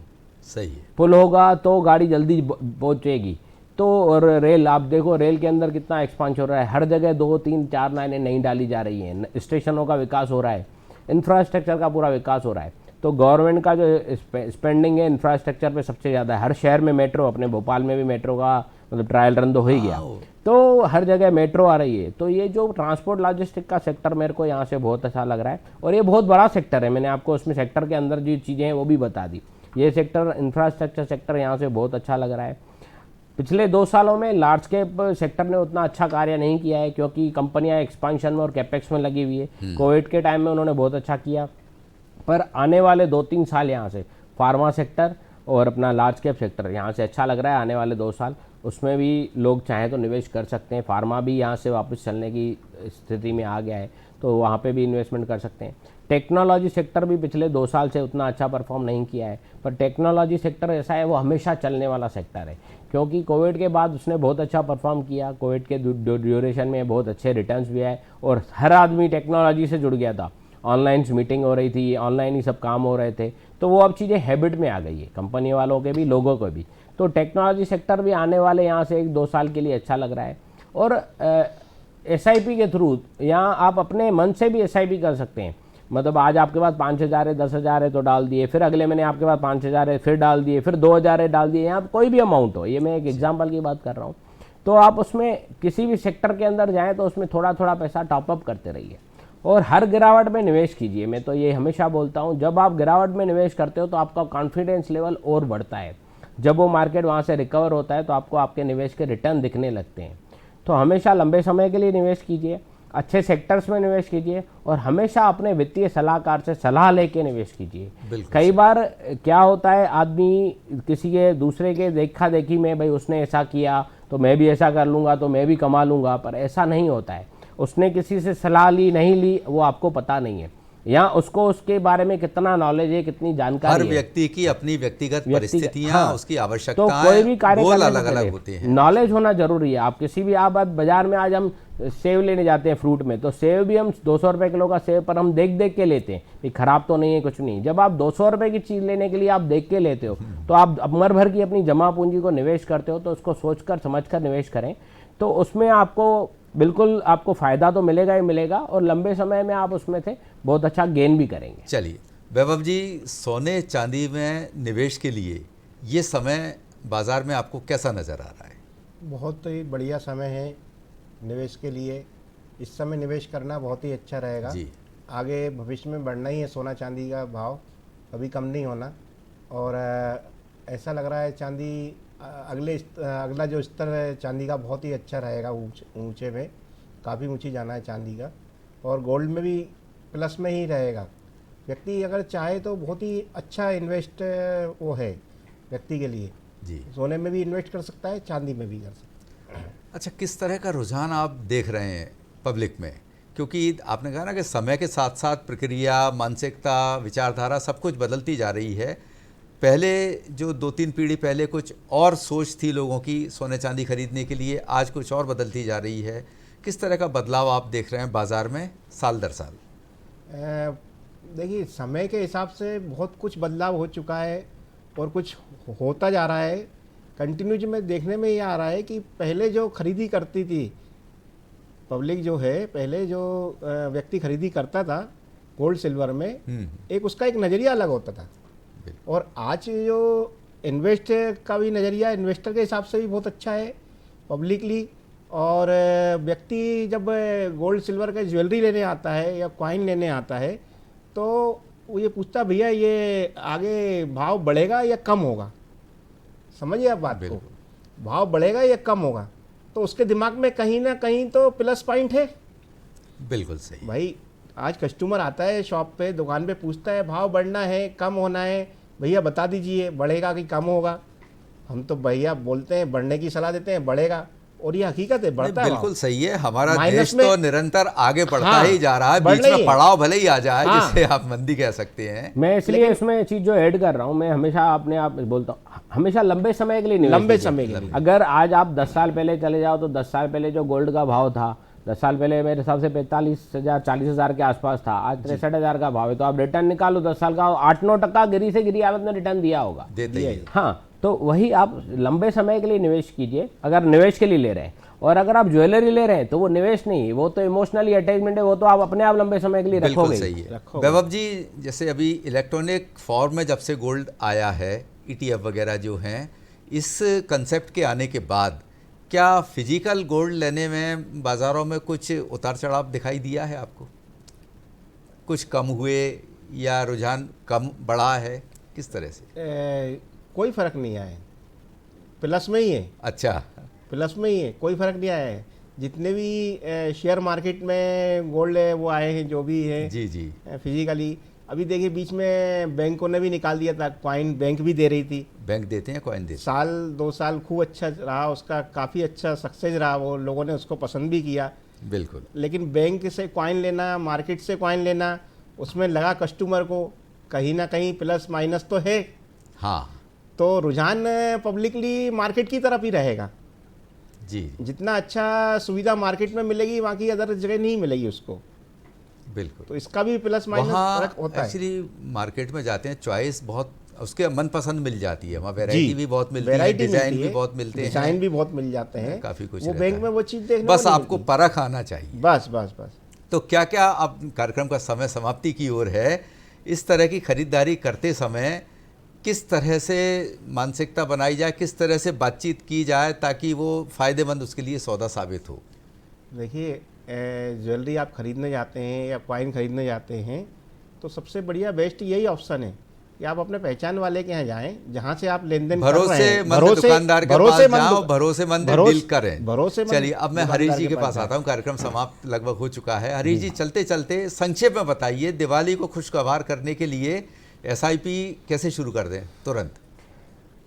सही है, पुल होगा तो गाड़ी जल्दी पहुँचेगी। तो और रेल, आप देखो रेल के अंदर कितना एक्सपांशन हो रहा है, हर जगह 2, 3, 4 लाइनें नई डाली जा रही हैं, स्टेशनों का विकास हो रहा है, इंफ्रास्ट्रक्चर का पूरा विकास हो रहा है। तो गवर्नमेंट का जो स्पेंडिंग है इंफ्रास्ट्रक्चर पे सबसे ज़्यादा है। हर शहर में मेट्रो, अपने भोपाल में भी मेट्रो का मतलब ट्रायल रन तो हो ही गया, तो हर जगह मेट्रो आ रही है। तो ये जो ट्रांसपोर्ट लॉजिस्टिक का सेक्टर मेरे को यहाँ से बहुत अच्छा लग रहा है, और ये बहुत बड़ा सेक्टर है। मैंने आपको उसमें सेक्टर के अंदर जो चीज़ें हैं वो भी बता दी। ये सेक्टर इंफ्रास्ट्रक्चर सेक्टर यहाँ से बहुत अच्छा लग रहा है। पिछले 2 सालों में लार्ज कैप सेक्टर ने उतना अच्छा कार्य नहीं किया है, क्योंकि कंपनियां एक्सपांशन में और कैपेक्स में लगी हुई है। कोविड के टाइम में उन्होंने बहुत अच्छा किया, पर आने वाले 2-3 साल यहाँ से फार्मा सेक्टर और अपना लार्ज कैप सेक्टर यहाँ से अच्छा लग रहा है। आने वाले 2 साल उसमें भी लोग चाहें तो निवेश कर सकते हैं। फार्मा भी यहाँ से वापस चलने की स्थिति में आ गया है, तो वहाँ पे भी इन्वेस्टमेंट कर सकते हैं। टेक्नोलॉजी सेक्टर भी पिछले 2 साल से उतना अच्छा परफॉर्म नहीं किया है, पर टेक्नोलॉजी सेक्टर ऐसा है वो हमेशा चलने वाला सेक्टर है, क्योंकि कोविड के बाद उसने बहुत अच्छा परफॉर्म किया। कोविड के ड्यूरेशन में बहुत अच्छे रिटर्न्स भी आए, और हर आदमी टेक्नोलॉजी से जुड़ गया था। ऑनलाइन मीटिंग हो रही थी, ऑनलाइन ही सब काम हो रहे थे, तो वो अब चीज़ें हैबिट में आ गई है, कंपनी वालों के भी, लोगों को भी। तो टेक्नोलॉजी सेक्टर भी आने वाले यहाँ से 1-2 साल के लिए अच्छा लग रहा है। और SIP के थ्रू यहाँ आप अपने मन से भी SIP कर सकते हैं। मतलब आज आपके पास 5,000 है, 10,000 है तो डाल दिए, फिर अगले महीने आपके पास 5,000 है फिर डाल दिए, फिर 2,000 है डाल दिए। यहाँ कोई भी अमाउंट हो, ये मैं एक एग्जाम्पल की बात कर रहा हूँ। तो आप उसमें किसी भी सेक्टर के अंदर जाएँ तो उसमें थोड़ा थोड़ा पैसा टॉपअप करते रहिए, और हर गिरावट में निवेश कीजिए। मैं तो ये हमेशा बोलता हूँ, जब आप गिरावट में निवेश करते हो तो आपका कॉन्फिडेंस लेवल और बढ़ता है। जब वो मार्केट वहाँ से रिकवर होता है तो आपको आपके निवेश के रिटर्न दिखने लगते हैं। तो हमेशा लंबे समय के लिए निवेश कीजिए, अच्छे सेक्टर्स में निवेश कीजिए, और हमेशा अपने वित्तीय सलाहकार से सलाह लेके निवेश कीजिए। कई बार क्या होता है, आदमी किसी के दूसरे के देखा देखी में, भाई उसने ऐसा किया तो मैं भी ऐसा कर लूँगा तो मैं भी कमा लूँगा, पर ऐसा नहीं होता है। उसने किसी से सलाह ली नहीं ली वो आपको पता नहीं है, या उसको उसके बारे में कितना नॉलेज है, कितनी जानकारी हर है। व्यक्ति की अपनी व्यक्तिगत परिस्थितियां, हाँ, उसकी तो आवश्यकताएं, कोई भी कार्य वो करने अलग से अलग पहले होते हैं। नॉलेज होना जरूरी है। आप किसी भी, आप बाजार में आज हम सेब लेने जाते हैं फ्रूट में, तो सेब भी हम 200 रुपए किलो का सेब पर हम देख देख के लेते हैं कि खराब तो नहीं है, कुछ नहीं। जब आप 200 रुपए की चीज लेने के लिए आप देख के लेते हो, तो आप उम्र भर की अपनी जमा पूंजी को निवेश करते हो, तो उसको सोचकर समझकर निवेश करें, तो उसमें आपको बिल्कुल आपको फ़ायदा तो मिलेगा ही मिलेगा, और लंबे समय में आप उसमें से बहुत अच्छा गेन भी करेंगे। चलिए वैभव जी, सोने चांदी में निवेश के लिए ये समय बाजार में आपको कैसा नज़र आ रहा है? बहुत ही बढ़िया समय है। निवेश के लिए इस समय निवेश करना बहुत ही अच्छा रहेगा। जी। आगे भविष्य में बढ़ना ही है सोना चांदी का भाव, कभी कम नहीं होना। और ऐसा लग रहा है चांदी अगला जो स्तर है चांदी का बहुत ही अच्छा रहेगा, ऊंचे में काफ़ी ऊंची जाना है चांदी का। और गोल्ड में भी प्लस में ही रहेगा। व्यक्ति अगर चाहे तो बहुत ही अच्छा इन्वेस्ट वो है व्यक्ति के लिए। जी। सोने में भी इन्वेस्ट कर सकता है, चांदी में भी कर सकता है। अच्छा, किस तरह का रुझान आप देख रहे हैं पब्लिक में? क्योंकि आपने कहा ना कि समय के साथ साथ प्रक्रिया, मानसिकता, विचारधारा सब कुछ बदलती जा रही है। पहले जो 2-3 पीढ़ी पहले कुछ और सोच थी लोगों की सोने चांदी खरीदने के लिए, आज कुछ और बदलती जा रही है। किस तरह का बदलाव आप देख रहे हैं बाज़ार में साल दर साल? देखिए, समय के हिसाब से बहुत कुछ बदलाव हो चुका है और कुछ होता जा रहा है। कंटिन्यूज में देखने में ये आ रहा है कि पहले जो खरीदी करती थी पब्लिक, जो है पहले जो व्यक्ति खरीदी करता था गोल्ड सिल्वर में, एक उसका एक नज़रिया अलग होता था। और आज जो इन्वेस्ट का भी नज़रिया इन्वेस्टर के हिसाब से भी बहुत अच्छा है पब्लिकली। और व्यक्ति जब गोल्ड सिल्वर का ज्वेलरी लेने आता है या कॉइन लेने आता है तो वो ये पूछता, भैया ये आगे भाव बढ़ेगा या कम होगा? समझिए आप बात को, भाव बढ़ेगा या कम होगा? तो उसके दिमाग में कहीं ना कहीं तो प्लस पॉइंट है। बिल्कुल सही भाई, आज कस्टमर आता है शॉप पे, दुकान पे, पूछता है भाव बढ़ना है कम होना है, भैया बता दीजिए बढ़ेगा कि कम होगा। हम तो भैया बोलते हैं, बढ़ने की सलाह देते हैं, बढ़ेगा। और ये हकीकत है, बढ़ता है। बिल्कुल सही है। हमारा माइनस देश में तो निरंतर आगे बढ़ता हाँ, ही जा रहा है। बढ़ बीच रही में है। पड़ाव भले ही आ जाए, हाँ। जिसे आप मंदी कह सकते हैं। मैं इसलिए इसमें चीज़ जो ऐड कर रहा हूँ, मैं हमेशा अपने आप बोलता हूँ, हमेशा लंबे समय के लिए निवेश लंबे कीजिए। समय के लिए। अगर आज आप 10 साल पहले चले जाओ तो 10 साल पहले जो गोल्ड का भाव था, 10 साल पहले मेरे हिसाब से 45,000 40,000 के आसपास था। आज 63,000 का भाव है। तो आप रिटर्न निकालो 10 साल का, 8-9% गिरी से गिरी हालत में रिटर्न दिया होगा। देते ही है। हाँ, तो वही आप लंबे समय के लिए निवेश कीजिए, अगर निवेश के लिए ले रहे हैं। और अगर आप ज्वेलरी ले रहे हैं तो वो निवेश नहीं, वो तो इमोशनली अटैचमेंट है, वो तो आप अपने आप लंबे समय के लिए बिल्कुल रखोगे। सही है। वैभव जी, जैसे अभी इलेक्ट्रॉनिक फॉर्म में जब से गोल्ड आया है, ETF वगैरह जो हैं, इस कंसेप्ट के आने के बाद क्या फिजिकल गोल्ड लेने में बाज़ारों में कुछ उतार चढ़ाव दिखाई दिया है आपको? कुछ कम हुए या रुझान कम बढ़ा है, किस तरह से? कोई फर्क नहीं आया है, प्लस में ही है। अच्छा, प्लस में ही है, कोई फर्क नहीं आया है। जितने भी शेयर मार्केट में गोल्ड वो आए हैं, जो भी है जी जी, फिजिकली, अभी देखिए बीच में बैंकों ने भी निकाल दिया था कॉइन, बैंक भी दे रही थी। बैंक देते हैं, कॉइन देते हैं। साल 2 साल खूब अच्छा रहा उसका, काफ़ी अच्छा सक्सेस रहा, वो लोगों ने उसको पसंद भी किया। बिल्कुल। लेकिन बैंक से कॉइन लेना, मार्केट से कॉइन लेना, उसमें लगा कस्टमर को कहीं ना कहीं प्लस माइनस तो है। हाँ तो रुझान पब्लिकली मार्केट की तरफ ही रहेगा। जी, जितना अच्छा सुविधा मार्केट में मिलेगी, वहाँ की अदर जगह नहीं मिलेगी उसको। बिल्कुल। तो इसका भी प्लस माइनस फर्क होता है। एक्चुअली मार्केट में जाते हैं, चॉइस बहुत उसके मनपसंद मिल जाती है, वहाँ वैरायटी भी बहुत मिलती है, वैरायटी डिजाइन भी बहुत मिलते हैं, डिजाइन भी बहुत मिल जाते हैं, काफ़ी कुछ वो रहता बैंक है। में वो चीज़ देखने बस को नहीं आपको मिलती। परख आना चाहिए। बस बस बस। तो क्या क्या, अब कार्यक्रम का समय समाप्ति की ओर है, इस तरह की खरीदारी करते समय किस तरह से मानसिकता बनाई जाए, किस तरह से बातचीत की जाए ताकि वो फ़ायदेमंद उसके लिए सौदा साबित हो? देखिए, ज्वेलरी आप खरीदने जाते हैं या कॉइन खरीदने जाते हैं तो सबसे बढ़िया बेस्ट यही ऑप्शन है कि आप अपने पहचान वाले के यहाँ जाएं, जहाँ से आप लेन देन कर रहे हैं, भरोसेमंद दुकानदार के पास जाओ, भरोसेमंद डील करें। भरोसेमंद। चलिए, अब मैं हरीश जी के पास आता हूँ। कार्यक्रम समाप्त लगभग हो चुका है। हरीश जी, चलते चलते संक्षेप में बताइए, दिवाली को खुशगवार करने के लिए SIP कैसे शुरू कर दें तुरंत?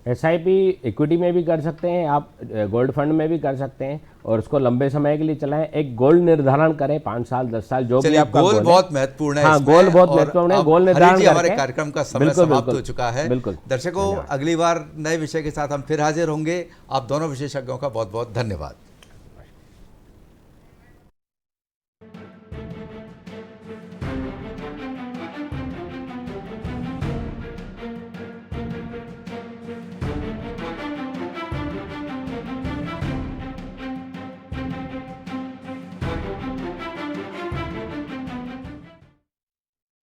SIP इक्विटी में भी कर सकते हैं आप, गोल्ड फंड में भी कर सकते हैं, और उसको लंबे समय के लिए चलाएं। एक गोल निर्धारण करें, 5 साल 10 साल जो भी आपका गोल बहुत महत्वपूर्ण है। हाँ, इसमें। गोल बहुत और महत्वपूर्ण है। अब गोल निर्धारण हरीश जी, हमारे करके कार्यक्रम का समय बिल्कुल, समाप्त हो बिल्कुल, चुका है। बिल्कुल। दर्शकों, अगली बार नए विषय के साथ हम फिर हाजिर होंगे। आप दोनों विशेषज्ञों का बहुत बहुत धन्यवाद।